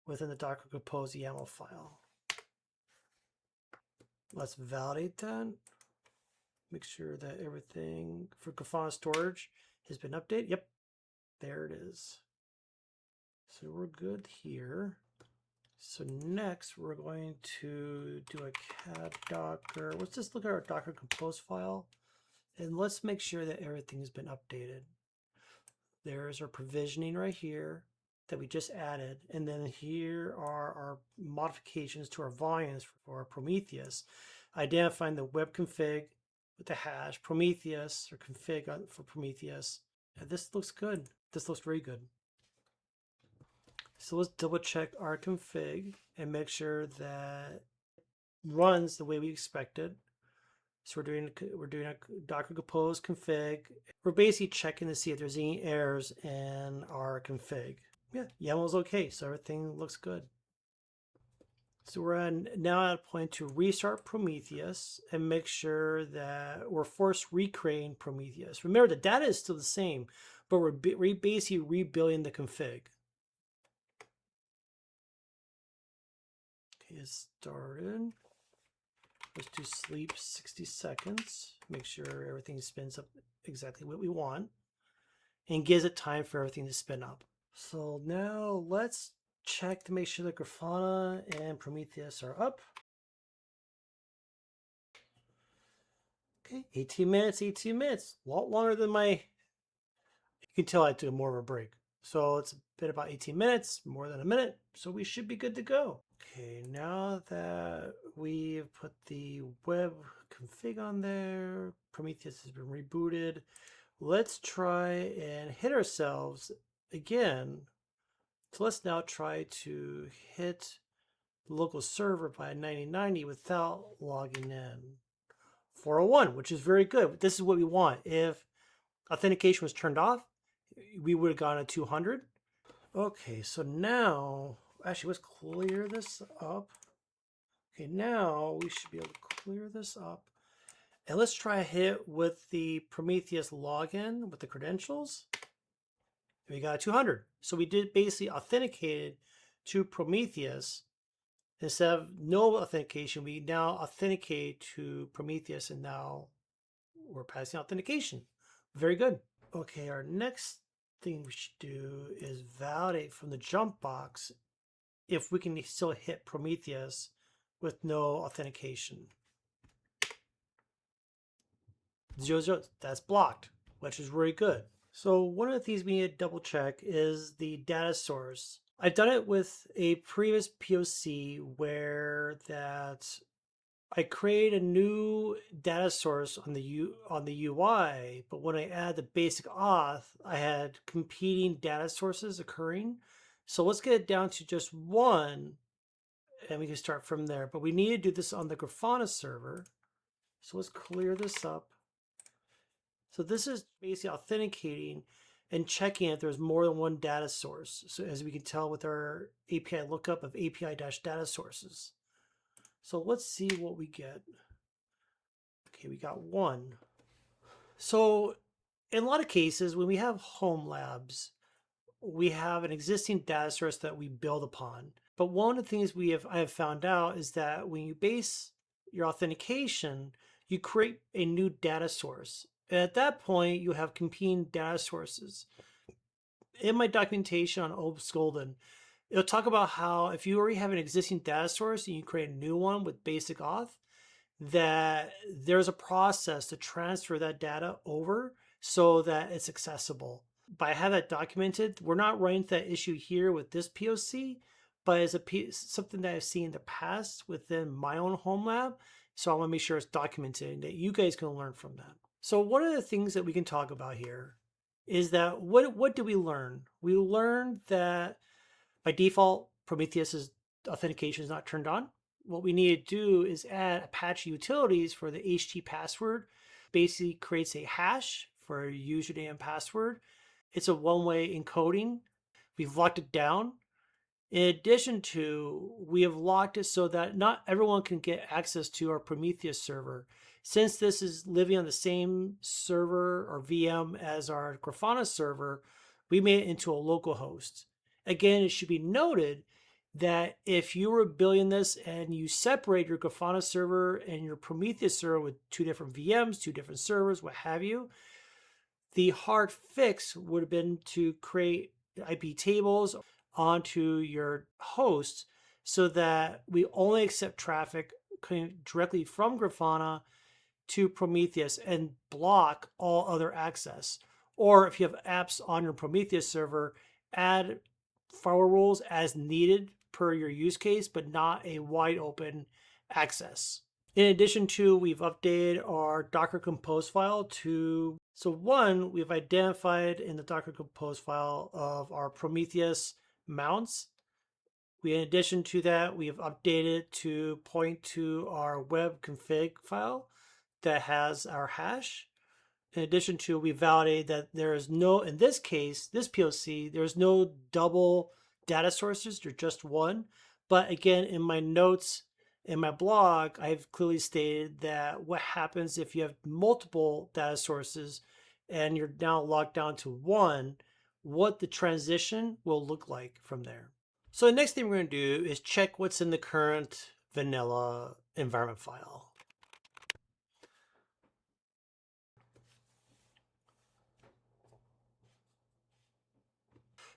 within the Docker Compose YAML file. Let's validate that. Make sure that everything for Grafana storage has been updated. Yep, there it is. So we're good here. So next we're going to do a cat docker. Let's just look at our Docker Compose file and let's make sure that everything has been updated. There's our provisioning right here that we just added. And then here are our modifications to our volumes for our Prometheus, identifying the web config with the hash, Prometheus or config for Prometheus. And this looks good. This looks very good. So let's double check our config and make sure that it runs the way we expected. So we're doing a Docker Compose config. We're basically checking to see if there's any errors in our config. Yeah, YAML's okay, so everything looks good. So we're now at a point to restart Prometheus and make sure that we're first recreating Prometheus. Remember, the data is still the same, but we're basically rebuilding the config. Okay, it's started. Let's do sleep 60 seconds. Make sure everything spins up exactly what we want and gives it time for everything to spin up. So now let's check to make sure that Grafana and Prometheus are up. Okay, 18 minutes, 18 minutes. A lot longer than you can tell I took more of a break. So it's been about 18 minutes, more than a minute. So we should be good to go. Okay, now that we've put the web config on there, Prometheus has been rebooted, let's try and hit ourselves again. So let's now try to hit the local server by 9090 without logging in. 401, which is very good. This is what we want. If authentication was turned off, we would have gone to 200. Okay, so now, actually, let's clear this up. Okay, now we should be able to clear this up. And let's try a hit with the Prometheus login with the credentials. And we got 200. So we did basically authenticated to Prometheus. Instead of no authentication, we now authenticate to Prometheus, and now we're passing authentication. Very good. Okay, our next thing we should do is validate from the jump box if we can still hit Prometheus with no authentication. 00, that's blocked, which is really good. So one of the things we need to double check is the data source. I've done it with a previous POC where I create a new data source on the UI, but when I add the basic auth, I had competing data sources occurring. So let's get it down to just one, and we can start from there. But we need to do this on the Grafana server. So let's clear this up. So this is basically authenticating and checking if there's more than one data source. So as we can tell with our API lookup of API-data sources. So let's see what we get. Okay, we got one. So in a lot of cases, when we have home labs, we have an existing data source that we build upon. But one of the things I have found out is that when you base your authentication, you create a new data source. And at that point, you have competing data sources. In my documentation on OpenBAO-issued, it'll talk about how if you already have an existing data source and you create a new one with basic auth, that there's a process to transfer that data over so that it's accessible. But I have that documented. We're not running into that issue here with this POC, but it's something that I've seen in the past within my own home lab. So I want to make sure it's documented and that you guys can learn from that. So one of the things that we can talk about here is that what do we learn? We learned that by default, Prometheus's authentication is not turned on. What we need to do is add Apache utilities for the HT password. Basically creates a hash for a username and password. It's a one-way encoding. We've locked it down. In addition to, we have locked it so that not everyone can get access to our Prometheus server. Since this is living on the same server or VM as our Grafana server, we made it into a local host. Again, it should be noted that if you were building this and you separate your Grafana server and your Prometheus server with two different VMs, two different servers, what have you, the hard fix would have been to create IP tables onto your host so that we only accept traffic coming directly from Grafana to Prometheus and block all other access. Or if you have apps on your Prometheus server, add firewall rules as needed per your use case, but not a wide open access. In addition to, we've updated our Docker Compose file to, so one, we've identified in the Docker Compose file of our Prometheus mounts. In addition to that, we have updated to point to our web config file that has our hash. In addition to, we validated that there is no, in this case, this POC, there's no double data sources, there's just one. But again, in my notes, in my blog, I've clearly stated that what happens if you have multiple data sources and you're now locked down to one, what the transition will look like from there. So the next thing we're going to do is check what's in the current vanilla environment file.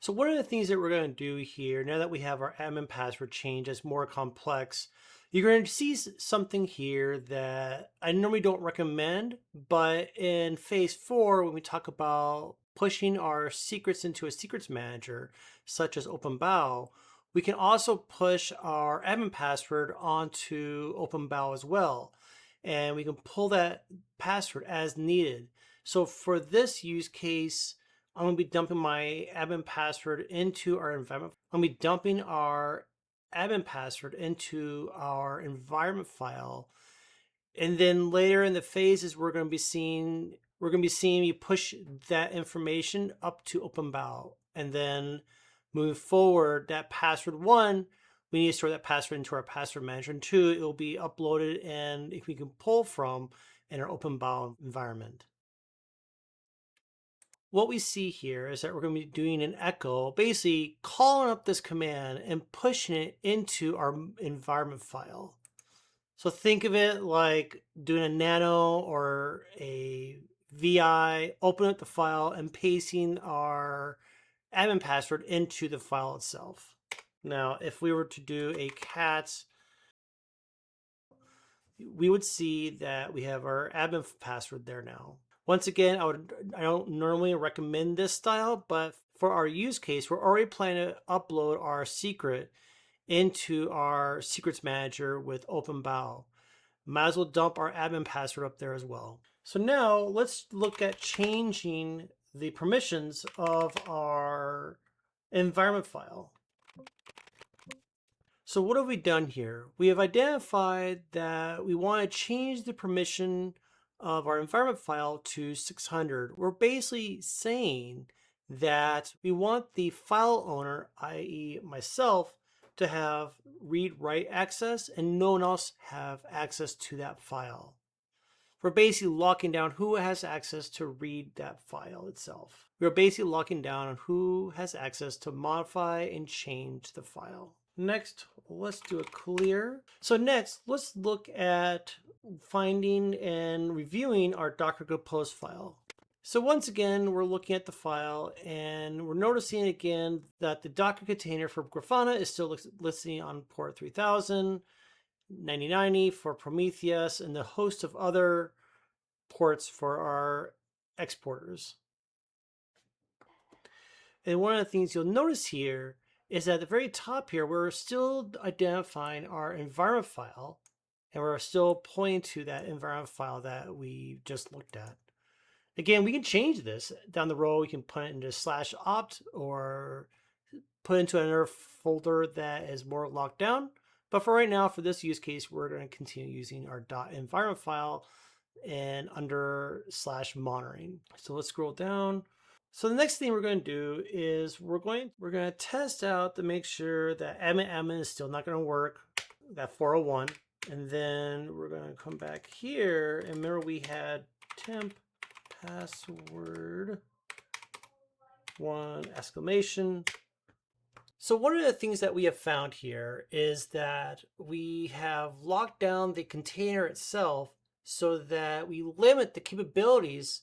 So one of the things that we're going to do here, now that we have our admin password change as more complex, you're going to see something here that I normally don't recommend, but in phase 4, when we talk about pushing our secrets into a secrets manager, such as OpenBAO, we can also push our admin password onto OpenBAO as well. And we can pull that password as needed. So for this use case, I'm going to be dumping my admin password into our environment. I'm going to be dumping our admin password into our environment file. And then later in the phases, we're going to be seeing me push that information up to OpenBAO. And then moving forward, that password 1, we need to store that password into our password manager. And 2, it will be uploaded and if we can pull from in our OpenBAO environment. What we see here is that we're going to be doing an echo, basically calling up this command and pushing it into our environment file. So think of it like doing a nano or a VI, open up the file and pasting our admin password into the file itself. Now, if we were to do a cat, we would see that we have our admin password there now. Once again, I don't normally recommend this style, but for our use case, we're already planning to upload our secret into our secrets manager with OpenBAO. Might as well dump our admin password up there as well. So now let's look at changing the permissions of our environment file. So what have we done here? We have identified that we want to change the permission of our environment file to 600. We're basically saying that we want the file owner, i.e. myself, to have read-write access and no one else have access to that file. We're basically locking down who has access to read that file itself. We're basically locking down who has access to modify and change the file. Next, let's do a clear. So next, let's look at finding and reviewing our Docker Compose file. So once again, we're looking at the file and we're noticing again that the Docker container for Grafana is still listing on port 3000, 9090 for Prometheus, and the host of other ports for our exporters. And one of the things you'll notice here is at the very top here, we're still identifying our environment file and we're still pointing to that environment file that we just looked at. Again, we can change this down the road. We can put it into /opt or put into another folder that is more locked down. But for right now, for this use case, we're going to continue using our .environment file and under /monitoring. So let's scroll down. So the next thing we're going to do is we're going to test out to make sure that admin is still not going to work, that 401. And then we're going to come back here, and remember we had temp password 1 exclamation. So one of the things that we have found here is that we have locked down the container itself so that we limit the capabilities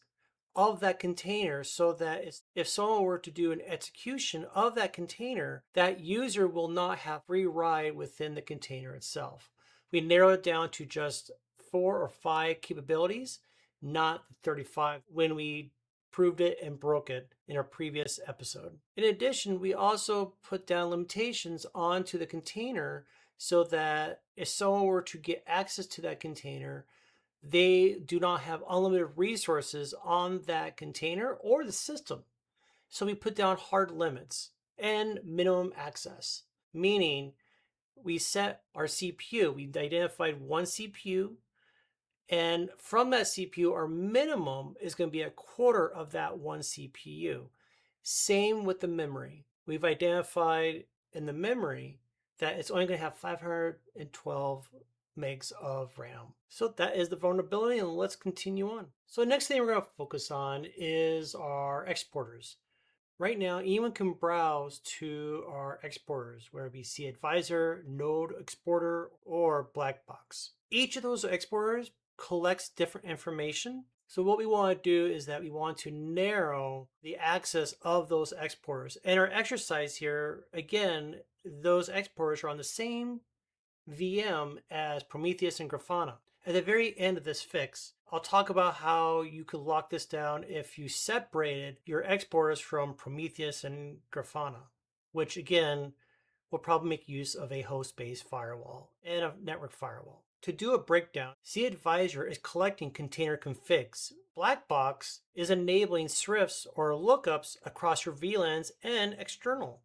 of that container, so that if someone were to do an execution of that container, that user will not have free ride within the container itself. We narrow it down to just 4 or 5 capabilities, not 35 when we proved it and broke it in our previous episode. In addition, we also put down limitations onto the container so that if someone were to get access to that container, they do not have unlimited resources on that container or the system. So we put down hard limits and minimum access, meaning we set our CPU. We identified one CPU, and from that CPU, our minimum is going to be 1/4 of that one CPU. Same with the memory. We've identified in the memory that it's only going to have 512 megs of RAM. So that is the vulnerability, and let's continue on. So the next thing we're going to focus on is our exporters. Right now, anyone can browse to our exporters, whether it be cAdvisor, Node Exporter, or Black Box. Each of those exporters collects different information. So what we want to do is that we want to narrow the access of those exporters. And our exercise here, again, those exporters are on the same VM as Prometheus and Grafana. At the very end of this fix, I'll talk about how you could lock this down if you separated your exporters from Prometheus and Grafana, which again will probably make use of a host-based firewall and a network firewall. To do a breakdown, cAdvisor is collecting container configs. Blackbox is enabling srifts or lookups across your VLANs and external.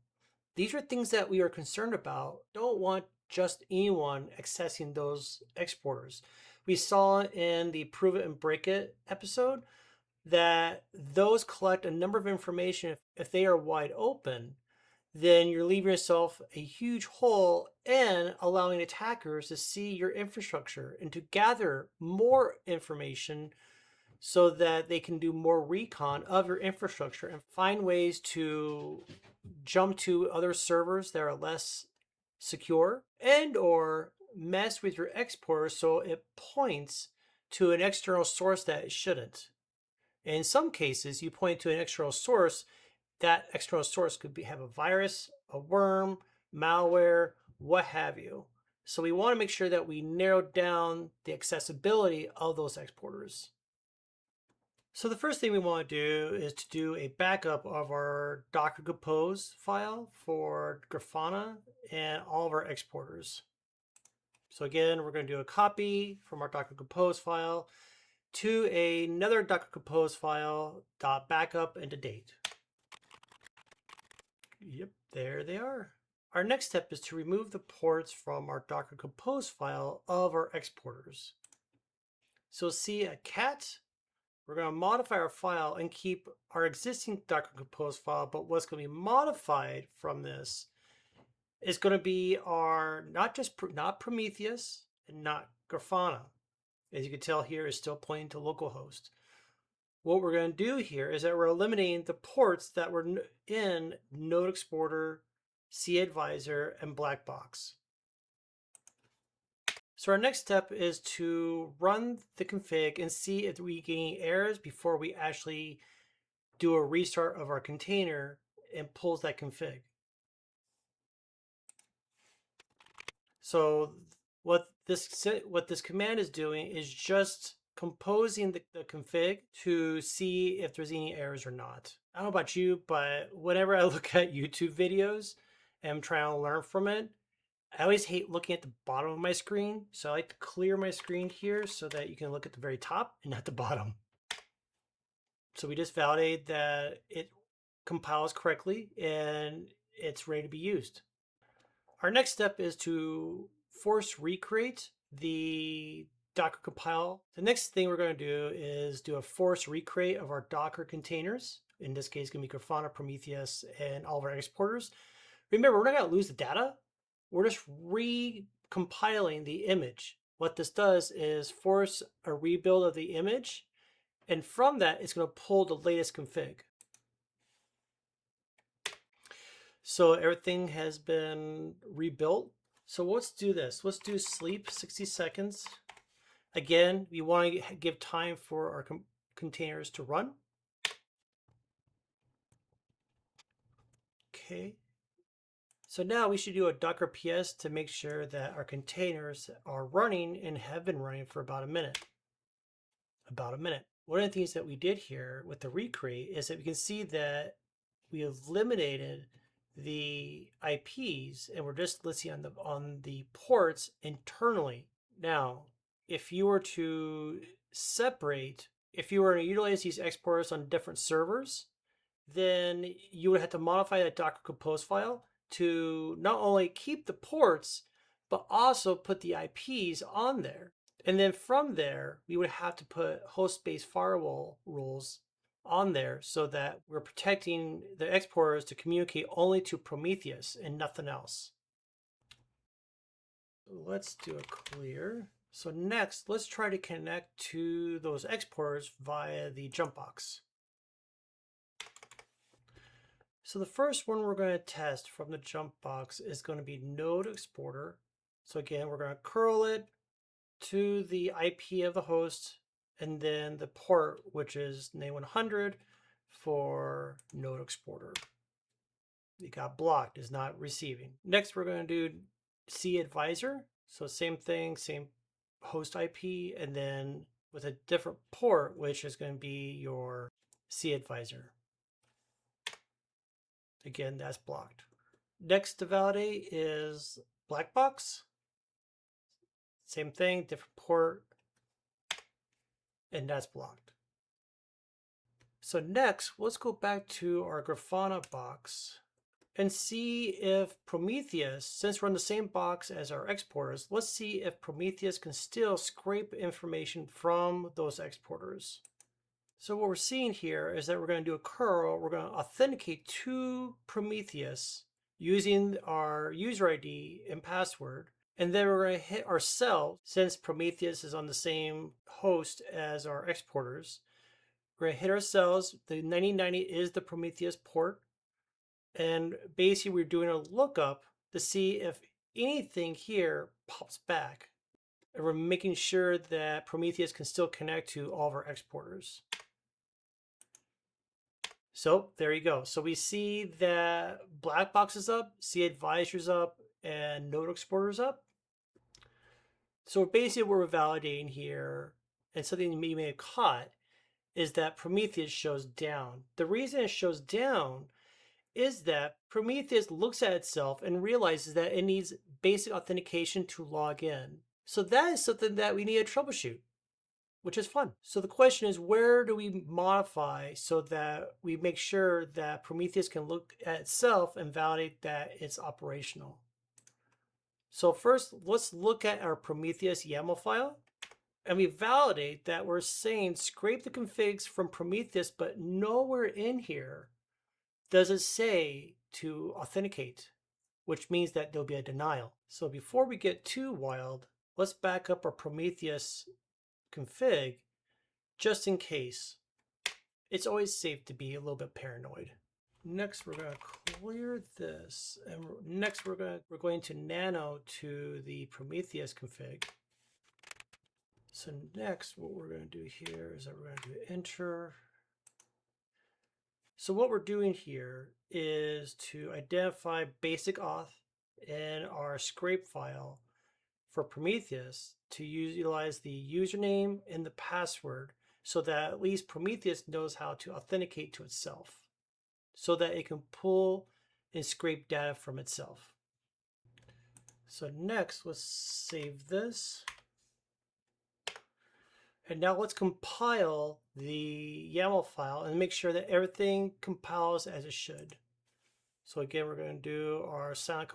These are things that we are concerned about. Don't want just anyone accessing those exporters. We saw in the Prove It and Break It episode that those collect a number of information. If they are wide open, then you're leaving yourself a huge hole and allowing attackers to see your infrastructure and to gather more information so that they can do more recon of your infrastructure and find ways to jump to other servers that are less secure and or mess with your exporter so it points to an external source that it shouldn't. And in some cases, you point to an external source. That external source could have a virus, a worm, malware, what have you. So we want to make sure that we narrow down the accessibility of those exporters. So the first thing we want to do is to do a backup of our Docker Compose file for Grafana and all of our exporters. So again, we're going to do a copy from our Docker Compose file to another Docker Compose file, .backup and to date. Yep, there they are. Our next step is to remove the ports from our Docker Compose file of our exporters. So see a cat. We're going to modify our file and keep our existing Docker Compose file, but what's going to be modified from this is going to be our not Prometheus and not Grafana. As you can tell here, is still pointing to localhost. What we're going to do here is that we're eliminating the ports that were in Node Exporter, cAdvisor, and Blackbox. So our next step is to run the config and see if we get any errors before we actually do a restart of our container and pulls that config. So what this command is doing is just composing the config to see if there's any errors or not. I don't know about you, but whenever I look at YouTube videos and I'm trying to learn from it, I always hate looking at the bottom of my screen. So I like to clear my screen here so that you can look at the very top and not the bottom. So we just validate that it compiles correctly and it's ready to be used. Our next step is to force recreate the Docker compile. The next thing we're going to do is do a force recreate of our Docker containers. In this case, it's going to be Grafana, Prometheus, and all of our exporters. Remember, we're not going to lose the data. We're just recompiling the image. What this does is force a rebuild of the image, and from that, it's going to pull the latest config. So everything has been rebuilt. So let's do this. Let's do sleep 60 seconds. Again, we want to give time for our containers to run. Okay. So now we should do a Docker PS to make sure that our containers are running and have been running for about a minute. One of the things that we did here with the recreate is that we can see that we eliminated the IPs and we're just listing on the ports internally. Now, if you were to utilize these exporters on different servers, then you would have to modify that Docker Compose file to not only keep the ports, but also put the IPs on there. And then from there, we would have to put host-based firewall rules on there so that we're protecting the exporters to communicate only to Prometheus and nothing else. Let's do a clear. So next, let's try to connect to those exporters via the jump box. So the first one we're going to test from the jump box is going to be node exporter. So again, we're going to curl it to the IP of the host and then the port, which is name 100 for node exporter. It got blocked, is not receiving. Next, we're going to do cAdvisor. So same thing, same host IP, and then with a different port, which is going to be your cAdvisor. Again, that's blocked. Next to validate is black box. Same thing, different port, and that's blocked. So next, let's go back to our Grafana box and see if Prometheus, since we're in the same box as our exporters, let's see if Prometheus can still scrape information from those exporters. So what we're seeing here is that we're going to do a curl. We're going to authenticate to Prometheus using our user ID and password. And then we're going to hit ourselves, since Prometheus is on the same host as our exporters. We're going to hit ourselves. The 9090 is the Prometheus port. And basically we're doing a lookup to see if anything here pops back. And we're making sure that Prometheus can still connect to all of our exporters. So there you go. So we see that black box is up, cAdvisor's up, and node exporter's up. So basically what we're validating here, and something you may have caught, is that Prometheus shows down. The reason it shows down is that Prometheus looks at itself and realizes that it needs basic authentication to log in. So that is something that we need to troubleshoot, which is fun. So the question is, where do we modify so that we make sure that Prometheus can look at itself and validate that it's operational? So first, let's look at our Prometheus YAML file. And we validate that we're saying scrape the configs from Prometheus, but nowhere in here does it say to authenticate, which means that there'll be a denial. So before we get too wild, let's back up our Prometheus config just in case. It's always safe to be a little bit paranoid. Next, we're going to clear this, and next we're going to nano to the Prometheus config. So next, what we're going to do here is that we're going to do enter. So what we're doing here is to identify basic auth in our scrape file for Prometheus to utilize the username and the password so that at least Prometheus knows how to authenticate to itself so that it can pull and scrape data from itself. So next, let's save this. And now let's compile the YAML file and make sure that everything compiles as it should. So again, we're going to do our silent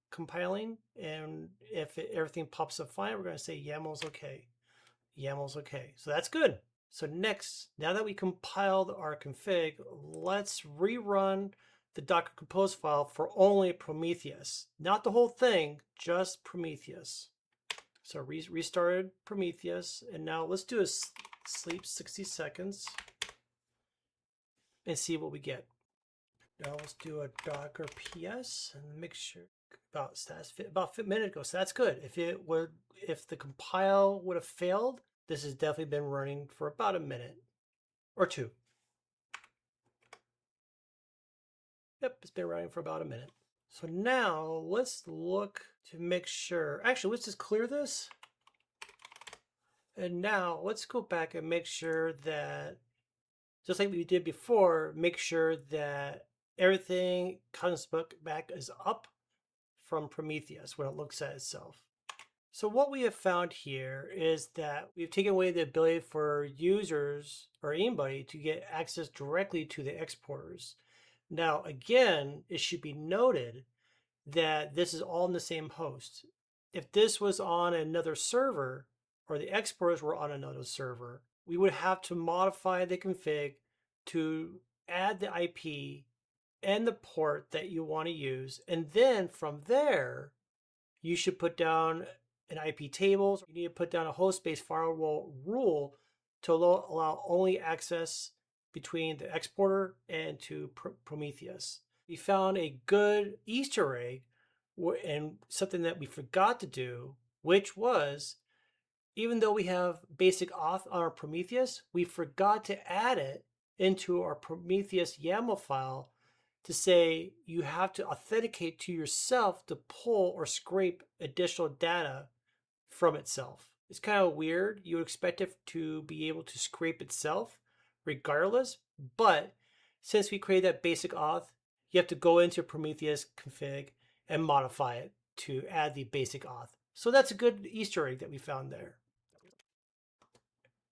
compiling, and if everything pops up fine, we're going to say YAML's okay. YAML's okay. So that's good. So next, now that we compiled our config, let's rerun the Docker Compose file for only Prometheus. Not the whole thing, just Prometheus. So restarted Prometheus, and now let's do a sleep 60 seconds and see what we get. Now let's do a Docker PS and make sure about status fit about a minute ago. So that's good. If the compile would have failed, this has definitely been running for about a minute or two. Yep, it's been running for about a minute. So now let's look to make sure. Actually, let's just clear this. And now let's go back and make sure that, just like we did before, make sure that everything comes back is up from Prometheus when it looks at itself. So what we have found here is that we've taken away the ability for users or anybody to get access directly to the exporters. Now, again, it should be noted that this is all in the same host. If this was on another server or the exporters were on another server, we would have to modify the config to add the IP and the port that you want to use. And then from there, you should put down an IP tables. You need to put down a host-based firewall rule to allow only access between the exporter and to Prometheus. We found a good Easter egg and something that we forgot to do, which was, even though we have basic auth on our Prometheus, we forgot to add it into our Prometheus YAML file to say you have to authenticate to yourself to pull or scrape additional data from itself. It's kind of weird. You would expect it to be able to scrape itself regardless, but since we created that basic auth, you have to go into Prometheus config and modify it to add the basic auth. So that's a good Easter egg that we found there.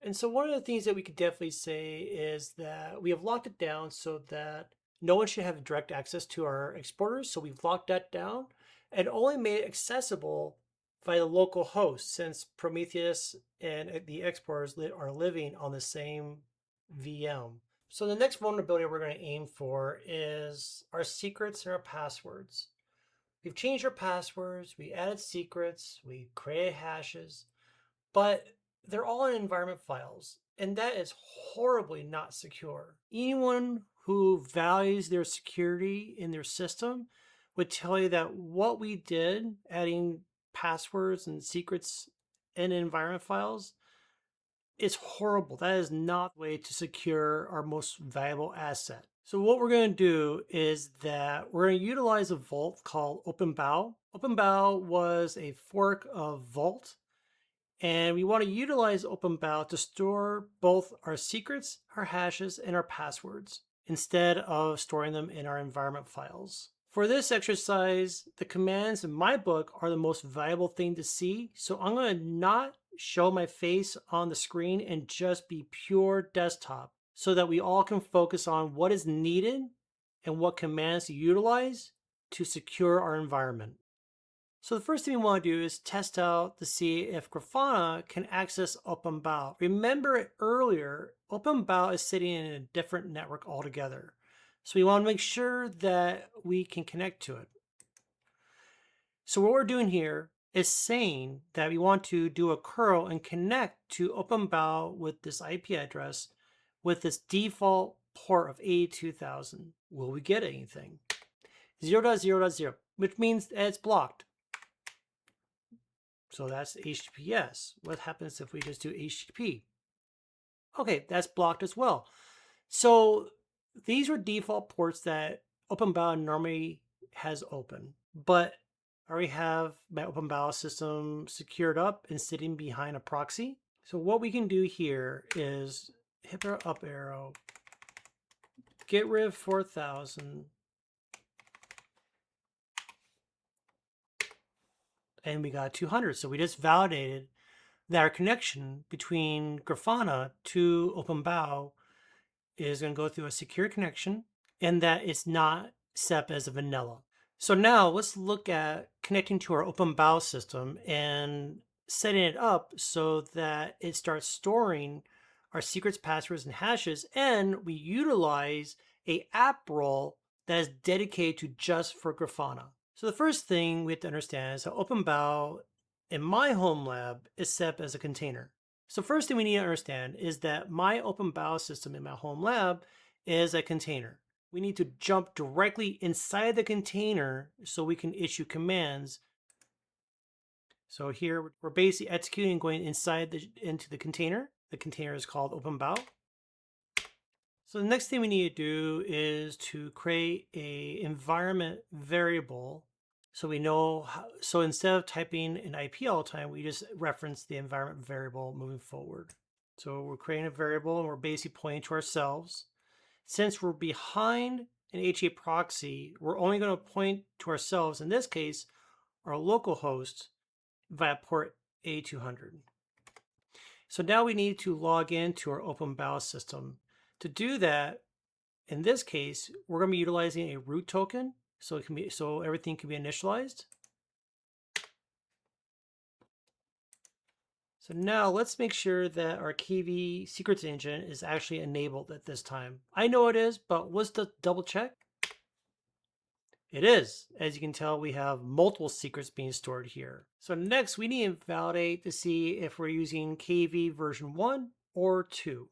And so one of the things that we could definitely say is that we have locked it down so that no one should have direct access to our exporters. So we've locked that down and only made it accessible via the local host, since Prometheus and the exporters are living on the same VM. So the next vulnerability we're going to aim for is our secrets and our passwords. We've changed our passwords, we added secrets, we created hashes, but they're all in environment files, and that is horribly not secure. Anyone who values their security in their system would tell you that what we did, adding passwords and secrets in environment files, is horrible. That is not the way to secure our most valuable asset. So what we're going to do is that we're going to utilize a vault called OpenBAO. OpenBAO was a fork of Vault, and we want to utilize OpenBAO to store both our secrets, our hashes, and our passwords instead of storing them in our environment files. For this exercise, the commands in my book are the most valuable thing to see. So I'm going to not show my face on the screen and just be pure desktop so that we all can focus on what is needed and what commands to utilize to secure our environment. So the first thing we want to do is test out to see if Grafana can access OpenBAO. Remember earlier, OpenBAO is sitting in a different network altogether. So we want to make sure that we can connect to it. So what we're doing here is saying that we want to do a curl and connect to OpenBAO with this IP address with this default port of 82,000. Will we get anything? 0.0.0, which means that it's blocked. So that's HTTPS. What happens if we just do HTTP? Okay, that's blocked as well. So these are default ports that OpenBAO normally has open, but I already have my OpenBAO system secured up and sitting behind a proxy. So what we can do here is hit our up arrow, get rid of 4,000, and we got 200. So we just validated that our connection between Grafana to OpenBAO is going to go through a secure connection and that it's not set up as a vanilla. So now let's look at connecting to our OpenBAO system and setting it up so that it starts storing our secrets, passwords, and hashes, and we utilize a app role that is dedicated to just for Grafana. So the first thing we have to understand is that OpenBAO in my home lab is set up as a container. So first thing we need to understand is that my OpenBAO system in my home lab is a container. We need to jump directly inside the container so we can issue commands. So here we're basically executing going inside into the container. The container is called OpenBAO. So the next thing we need to do is to create a environment variable so we know how, so instead of typing an IP all the time, we just reference the environment variable moving forward. So we're creating a variable and we're basically pointing to ourselves. Since we're behind an HAProxy, we're only going to point to ourselves, in this case, our local host via port A200. So now we need to log into our OpenBAO system. To do that, in this case, we're going to be utilizing a root token, so everything can be initialized. So now let's make sure that our KV secrets engine is actually enabled at this time. I know it is, but let's double check. It is. As you can tell, we have multiple secrets being stored here. So next we need to validate to see if we're using KV version 1 or 2.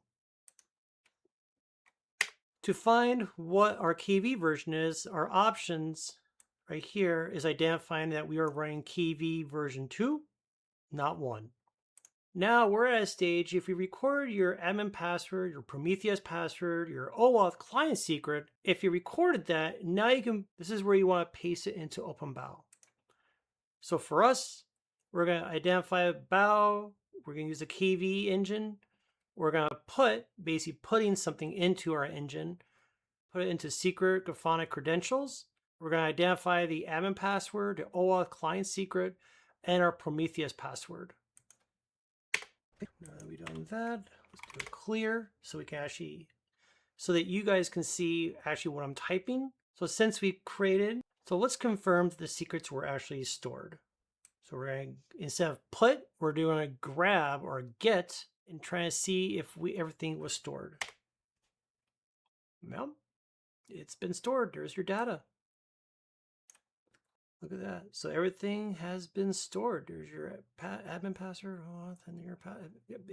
To find what our KV version is, our options right here is identifying that we are running KV version 2, not 1. Now we're at a stage, if you record your admin password, your Prometheus password, your OAuth client secret, if you recorded that, now you can, this is where you want to paste it into OpenBAO. So for us, we're going to identify BAO, we're going to use the KV engine, we're going to basically putting something into our engine, put it into secret Grafana credentials. We're going to identify the admin password, the OAuth client secret, and our Prometheus password. Now that we've done that, let's do a clear so we can actually, so that you guys can see actually what I'm typing. So since we created, so let's confirm that the secrets were actually stored. So we're going to, instead of put, we're doing a grab or a get and trying to see if everything was stored. Well, it's been stored. There's your data. Look at that. So everything has been stored. There's your admin password, and your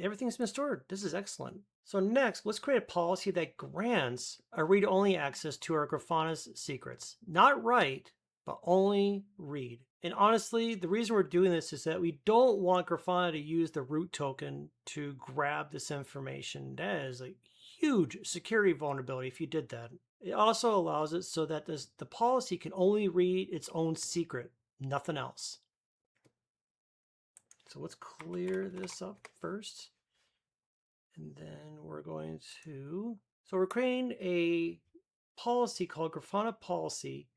everything's been stored. This is excellent. So next, let's create a policy that grants a read-only access to our Grafana's secrets. Not write, but only read. And honestly, the reason we're doing this is that we don't want Grafana to use the root token to grab this information. That is a huge security vulnerability if you did that. It also allows it so that the policy can only read its own secret, nothing else. So let's clear this up first. And then we're going to, so we're creating a policy called Grafana policy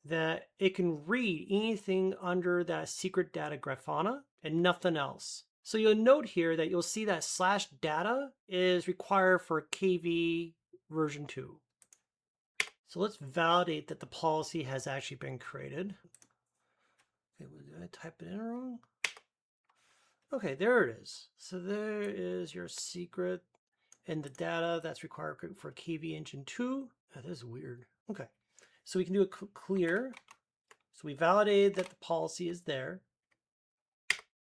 that it can read anything under that secret data Grafana and nothing else. So you'll note here that you'll see that /data is required for KV version 2. So let's validate that the policy has actually been created. Okay, did I type it in wrong? Okay, there it is. So there is your secret and the data that's required for KV engine 2. Oh, that is weird. Okay, so we can do a clear. So we validated that the policy is there.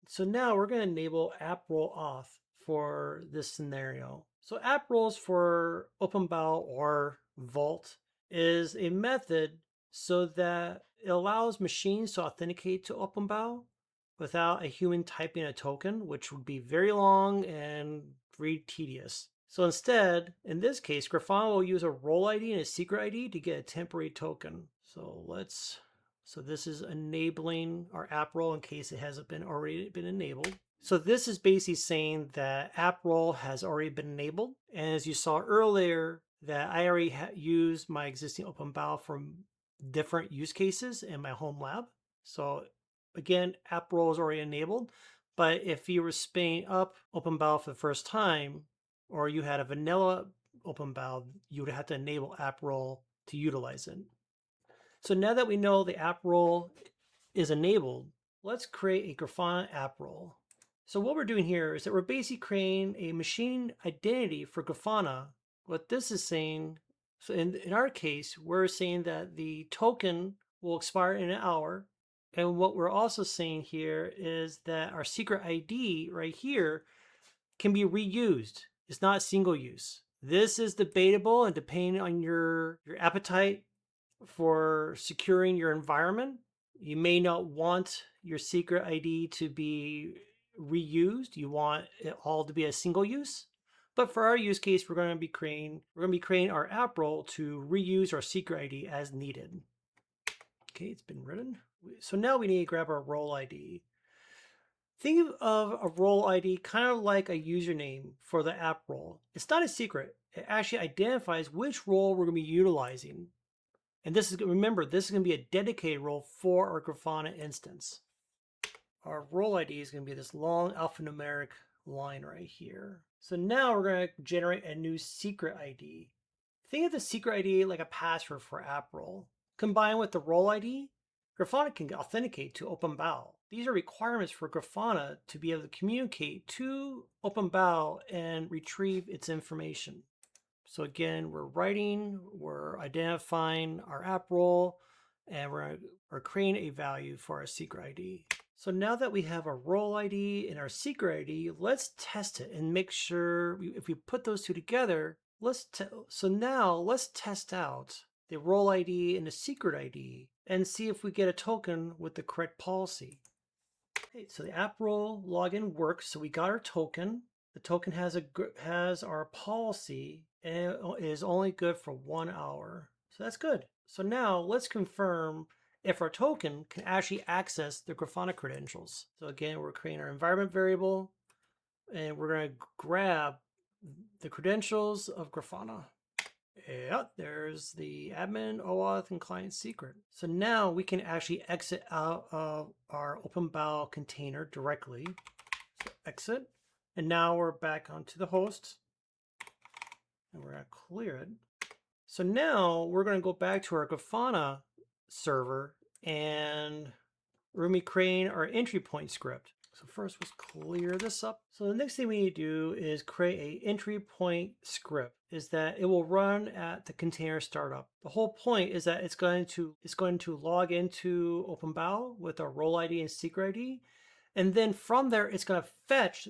So now we're going to enable app role auth for this scenario. So app roles for OpenBAO or Vault is a method so that it allows machines to authenticate to OpenBAO without a human typing a token, which would be very long and very tedious. So instead, in this case, Grafana will use a role ID and a secret ID to get a temporary token. So this is enabling our app role in case it hasn't already been enabled. So this is basically saying that app role has already been enabled. And as you saw earlier, that I already used my existing OpenBAO for different use cases in my home lab. So again, app role is already enabled. But if you were spinning up OpenBAO for the first time, or you had a vanilla OpenBAO, you would have to enable app role to utilize it. So now that we know the app role is enabled, let's create a Grafana app role. So what we're doing here is that we're basically creating a machine identity for Grafana. What this is saying, so in our case, we're saying that the token will expire in an hour. And what we're also saying here is that our secret ID right here can be reused. It's not single use. This is debatable, and depending on your appetite for securing your environment, you may not want your secret ID to be reused. You want it all to be a single use. But for our use case, we're going to be creating our app role to reuse our secret ID as needed. Okay, it's been written. So now we need to grab our role ID. Think of a role ID kind of like a username for the app role. It's not a secret. It actually identifies which role we're going to be utilizing. And this is, remember, this is going to be a dedicated role for our Grafana instance. Our role ID is going to be this long alphanumeric line right here. So now we're going to generate a new secret ID. Think of the secret ID like a password for app role. Combined with the role ID, Grafana can authenticate to OpenBAO. These are requirements for Grafana to be able to communicate to OpenBAO and retrieve its information. So again, we're identifying our app role, and we're creating a value for our secret ID. So now that we have our role ID and our secret ID, let's test it and make sure if we put those two together, so now let's test out the role ID and the secret ID and see if we get a token with the correct policy. Okay, so the app role login works. So we got our token. The token has our policy and it is only good for 1 hour. So that's good. So now let's confirm if our token can actually access the Grafana credentials. So again, we're creating our environment variable and we're going to grab the credentials of Grafana. Yeah, there's the admin, OAuth, and client secret. So now we can actually exit out of our OpenBAO container directly. So exit. And now we're back onto the host. And we're going to clear it. So now we're going to go back to our Grafana server and we're going to be creating our entry point script. So first let's clear this up. So the next thing we need to do is create a entry point script. Is that it will run at the container startup. The whole point is that it's going to log into OpenBAO with our role ID and secret ID. And then from there, it's going to fetch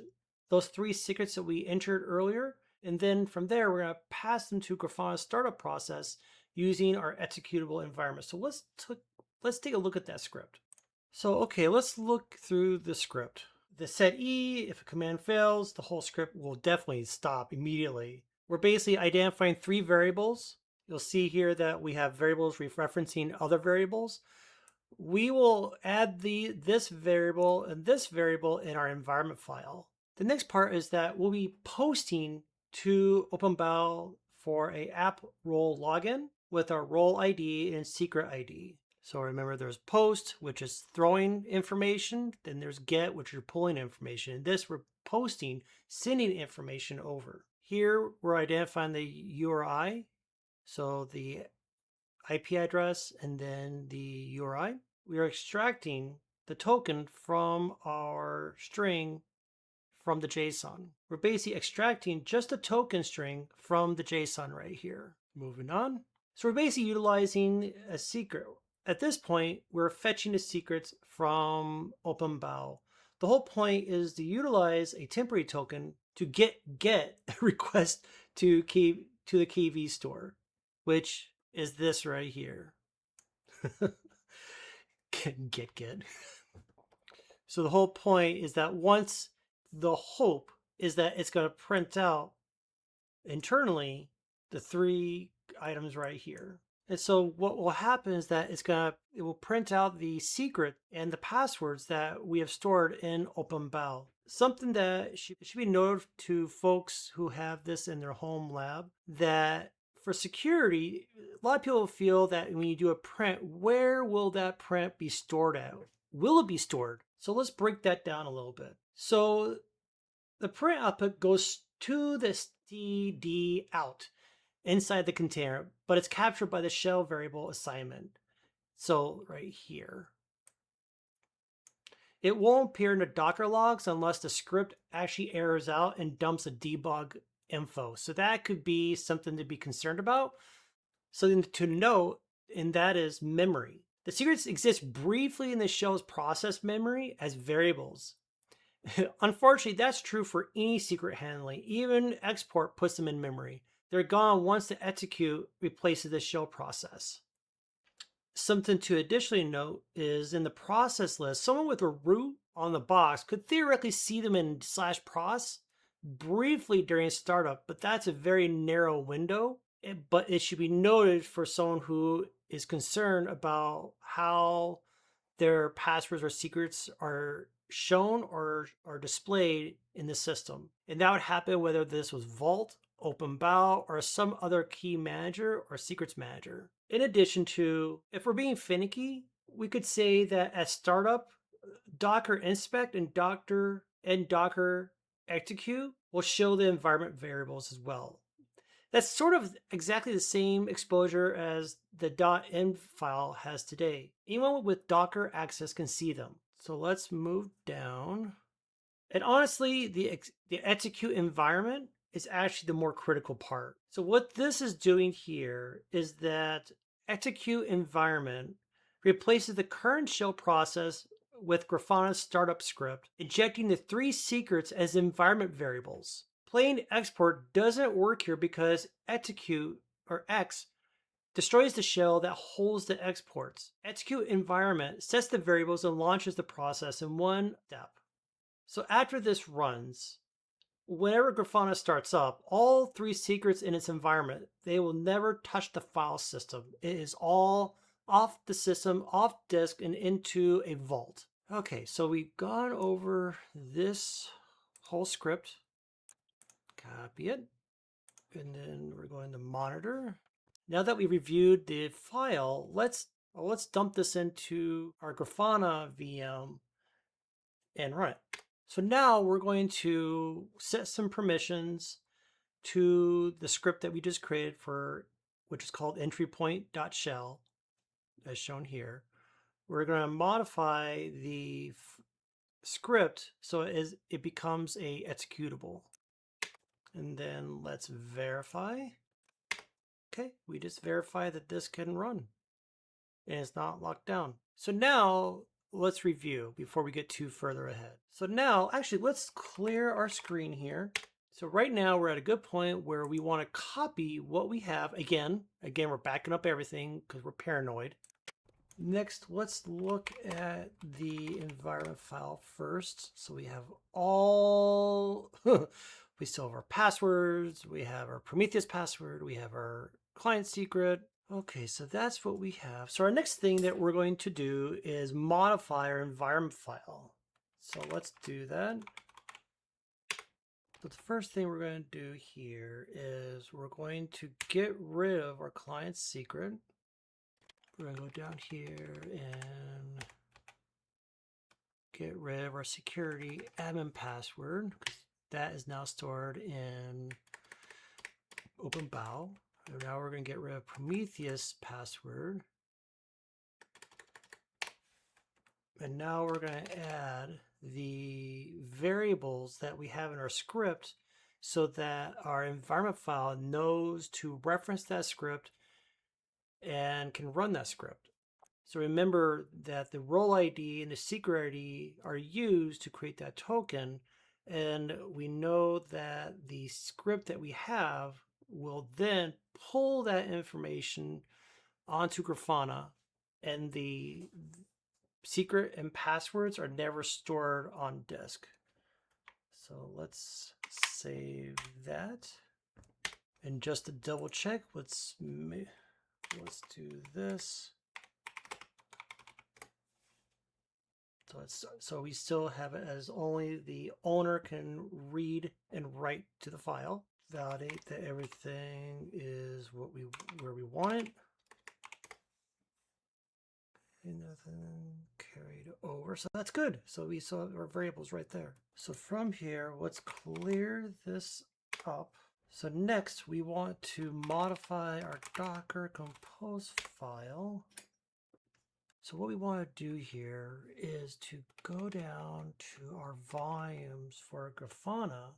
those 3 secrets that we entered earlier. And then from there, we're going to pass them to Grafana's startup process using our executable environment. So let's take a look at that script. So, okay, let's look through the script. The set E, if a command fails, the whole script will definitely stop immediately. We're basically identifying 3 variables. You'll see here that we have variables referencing other variables. We will add this variable and this variable in our environment file. The next part is that we'll be posting to OpenBAO for a app role login with our role ID and secret ID. So remember there's post, which is throwing information, then there's get, which is pulling information. In this, we're posting, sending information over. Here, we're identifying the URI, so the IP address and then the URI. We are extracting the token from our string from the JSON. We're basically extracting just a token string from the JSON right here. Moving on. So we're basically utilizing a secret. At this point, we're fetching the secrets from OpenBAO. The whole point is to utilize a temporary token to get a request to the KV store, which is this right here. get. So the whole point is that the hope is that it's going to print out internally the 3 items right here. And so what will happen is that it will print out the secret and the passwords that we have stored in OpenBAO. Something that should be noted to folks who have this in their home lab, that for security, a lot of people feel that when you do a print, where will that print be stored at? Will it be stored? So let's break that down a little bit. So the print output goes to the std out inside the container, but it's captured by the shell variable assignment. So right here. It won't appear in the Docker logs unless the script actually errors out and dumps a debug info. So that could be something to be concerned about. Something to note, and that is memory. The secrets exist briefly in the shell's process memory as variables. Unfortunately, that's true for any secret handling. Even export puts them in memory. They're gone once the execute replaces the shell process. Something to additionally note is in the process list, someone with a root on the box could theoretically see them in /pros briefly during startup, but that's a very narrow window. But it should be noted for someone who is concerned about how their passwords or secrets are shown or are displayed in the system. And that would happen whether this was Vault, OpenBAO, or some other key manager or secrets manager. In addition to, if we're being finicky, we could say that at startup, Docker inspect and Docker execute will show the environment variables as well. That's sort of exactly the same exposure as the .env file has today. Anyone with Docker access can see them. So let's move down. And honestly, the execute environment is actually the more critical part. So what this is doing here is that execute environment replaces the current shell process with Grafana's startup script, injecting the 3 secrets as environment variables. Plain export doesn't work here because execute, or X, destroys the shell that holds the exports. Execute environment sets the variables and launches the process in one step. So after this runs, whenever Grafana starts up, all 3 secrets in its environment, they will never touch the file system. It is all off the system, off disk, and into a vault. Okay, so we've gone over this whole script. Copy it. And then we're going to monitor. Now that we reviewed the file, let's dump this into our Grafana VM and run it. So now we're going to set some permissions to the script that we just created for, which is called entrypoint.shell, as shown here. We're going to modify the script so it becomes a executable. And then let's verify. Okay, we just verify that this can run and it's not locked down. So now let's review before we get too further ahead. So now, actually, let's clear our screen here. So right now we're at a good point where we want to copy what we have. Again, we're backing up everything because we're paranoid. Next, let's look at the environment file first. So we have all, we still have our passwords, we have our Prometheus password, we have our client secret. Okay, so that's what we have. So our next thing that we're going to do is modify our environment file. So let's do that. But the first thing we're going to do here is we're going to get rid of our client secret. We're going to go down here and get rid of our security admin password, because that is now stored in OpenBAO. And now we're going to get rid of Prometheus password. And now we're going to add the variables that we have in our script so that our environment file knows to reference that script and can run that script. So remember that the role ID and the secret ID are used to create that token, and we know that the script that we have will then pull that information onto Grafana, and the secret and passwords are never stored on disk. So let's save that. And just to double check, let's do this. So we still have it as only the owner can read and write to the file. Validate that everything is where we want it. And nothing carried over, so that's good. So we saw our variables right there. So from here, let's clear this up. So next we want to modify our Docker compose file. So what we want to do here is to go down to our volumes for Grafana.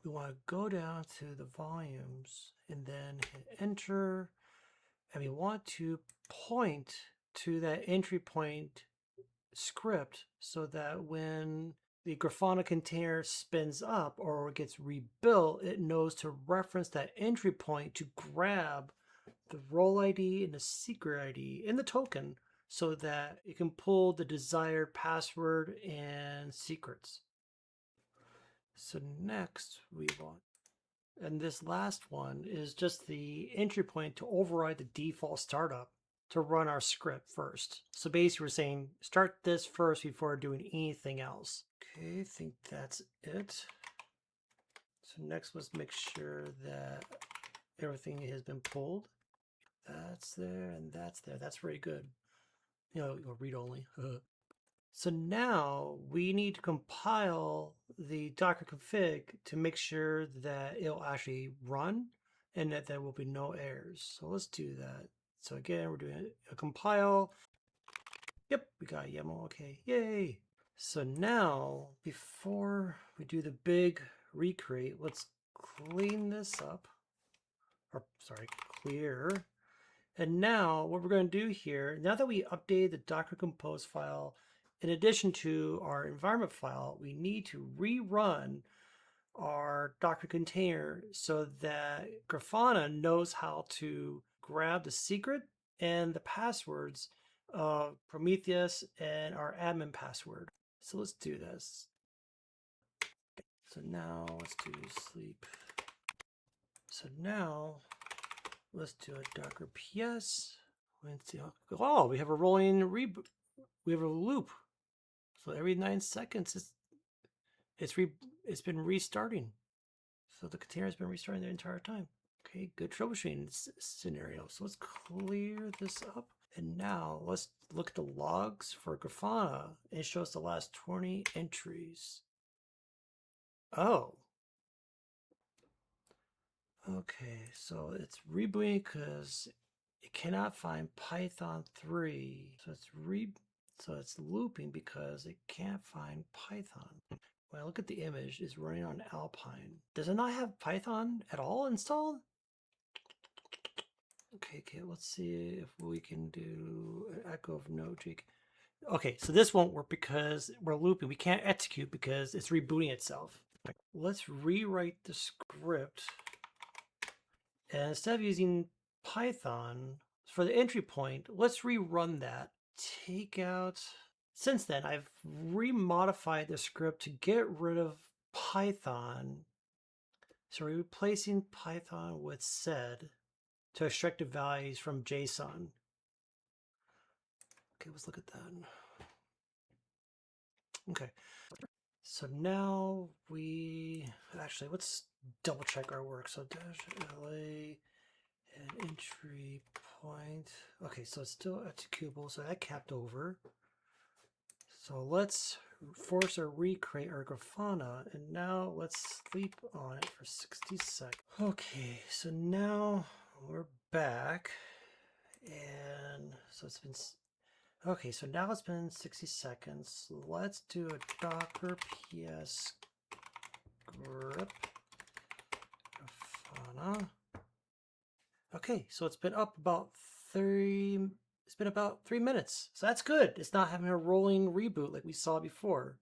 We want to go down to the volumes and then hit enter. And we want to point to that entry point script so that when the Grafana container spins up or gets rebuilt, it knows to reference that entry point to grab the role ID and the secret ID and the token so that it can pull the desired password and secrets. So next we want, and this last one is just the entry point to override the default startup to run our script first. So basically we're saying start this first before doing anything else. Okay, I think that's it. So next let's make sure that everything has been pulled. That's there and that's there. That's very good. You'll read only. So now we need to compile the Docker config to make sure that it'll actually run and that there will be no errors. So let's do that. So again, we're doing a compile. Yep, we got YAML. Okay, yay. So now, before we do the big recreate, let's clean this up. Or sorry, clear. And now what we're going to do here, now that we updated the Docker Compose file, in addition to our environment file, we need to rerun our Docker container so that Grafana knows how to grab the secret and the passwords of Prometheus and our admin password. So let's do this. So now let's do sleep. So now let's do a Docker PS. Let's see. Oh, we have a rolling reboot. We have a loop. So every 9 seconds, it's been restarting. So the container has been restarting the entire time. Okay, good troubleshooting scenario. So let's clear this up. And now let's look at the logs for Grafana. It shows the last 20 entries. Oh. Okay, so it's rebooting because it cannot find Python 3. So it's looping because it can't find Python. When I look at the image, it's running on Alpine. Does it not have Python at all installed? Okay, let's see if we can do an echo of no Jake. Okay, so this won't work because we're looping. We can't execute because it's rebooting itself. Let's rewrite the script. And instead of using Python for the entry point, let's rerun that. Take out. Since then, I've remodified the script to get rid of Python. So we're replacing Python with sed to extract the values from JSON. Okay, let's look at that. Okay, so now let's double check our work. So -LA and entry point. Okay, so it's still executable, so that capped over. So let's force or recreate our Grafana, and now let's sleep on it for 60 seconds. Okay, so now we're back, and so it's been, okay, so now it's been 60 seconds. Let's do a Docker PS grep Grafana. Okay, so it's been up about 3 minutes. So that's good. It's not having a rolling reboot like we saw before.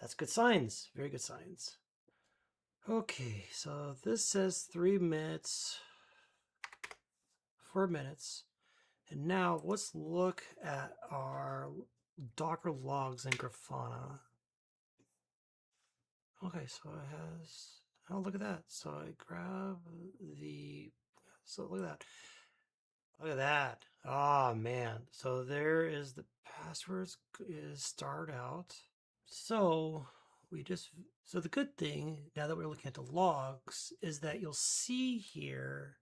That's good signs. Very good signs. Okay, so this says 3 minutes, 4 minutes. And now let's look at our Docker logs in Grafana. Okay, so it has, oh, look at that. So I grab so look at that. Look at that. Oh man. So there is the passwords is start out. So the good thing now that we're looking at the logs is that you'll see here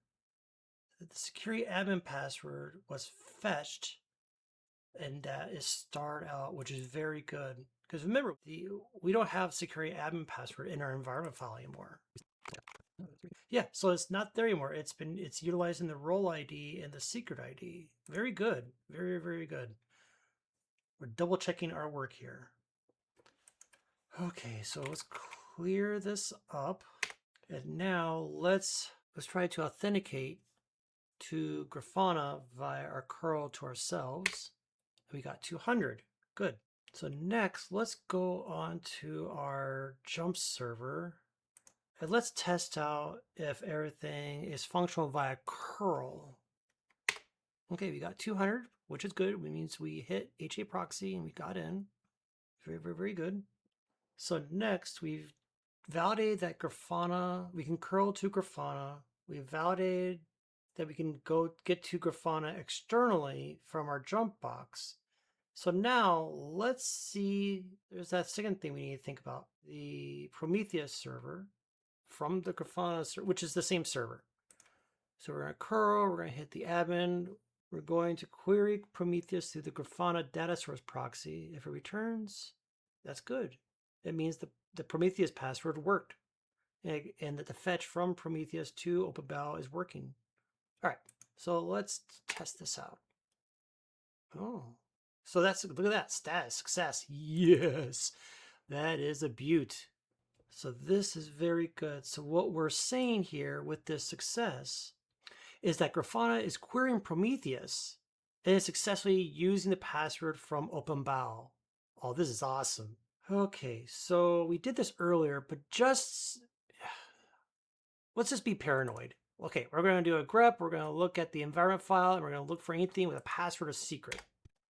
that the security admin password was fetched and that is start out, which is very good. Because remember, we don't have security admin password in our environment file anymore. Yeah, so it's not there anymore. It's utilizing the role ID and the secret ID. Very good. Very, very good. We're double checking our work here. Okay, so let's clear this up. And now let's try to authenticate to Grafana via our curl to ourselves. We got 200. Good. So next, let's go on to our jump server. And let's test out if everything is functional via curl. Okay, we got 200, which is good. It means we hit HAProxy and we got in. Very, very, very good. So next, we've validated that Grafana, we can curl to Grafana. We've validated that we can go get to Grafana externally from our jump box. So now let's see, there's that second thing we need to think about. The Prometheus server from the Grafana server, which is the same server. So we're going to curl, we're going to hit the admin. We're going to query Prometheus through the Grafana data source proxy. If it returns, that's good. It means the Prometheus password worked and that the fetch from Prometheus to OpenBAO is working. All right, so let's test this out. Oh, so look at that, status, success. Yes, that is a beaut. So this is very good. So what we're saying here with this success is that Grafana is querying Prometheus and is successfully using the password from OpenBAO. Oh, this is awesome. Okay, so we did this earlier, but let's just be paranoid. Okay, we're going to do a grep. We're going to look at the environment file, and we're going to look for anything with a password or secret.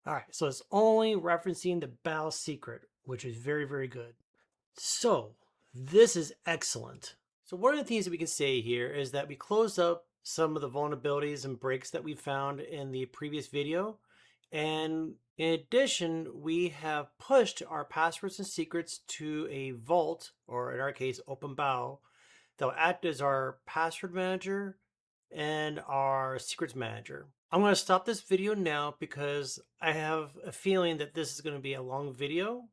All right, so it's only referencing the BAO secret, which is very, very good. So this is excellent. So one of the things that we can say here is that we closed up some of the vulnerabilities and breaks that we found in the previous video. And in addition, we have pushed our passwords and secrets to a vault, or in our case, OpenBAO, that will act as our password manager and our secrets manager. I'm going to stop this video now because I have a feeling that this is going to be a long video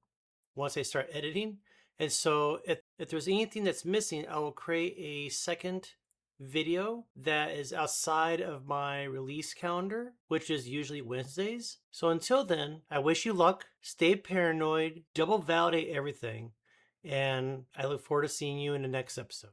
once I start editing. And so if there's anything that's missing, I will create a second video that is outside of my release calendar, which is usually Wednesdays. So until then, I wish you luck, stay paranoid, double validate everything, and I look forward to seeing you in the next episode.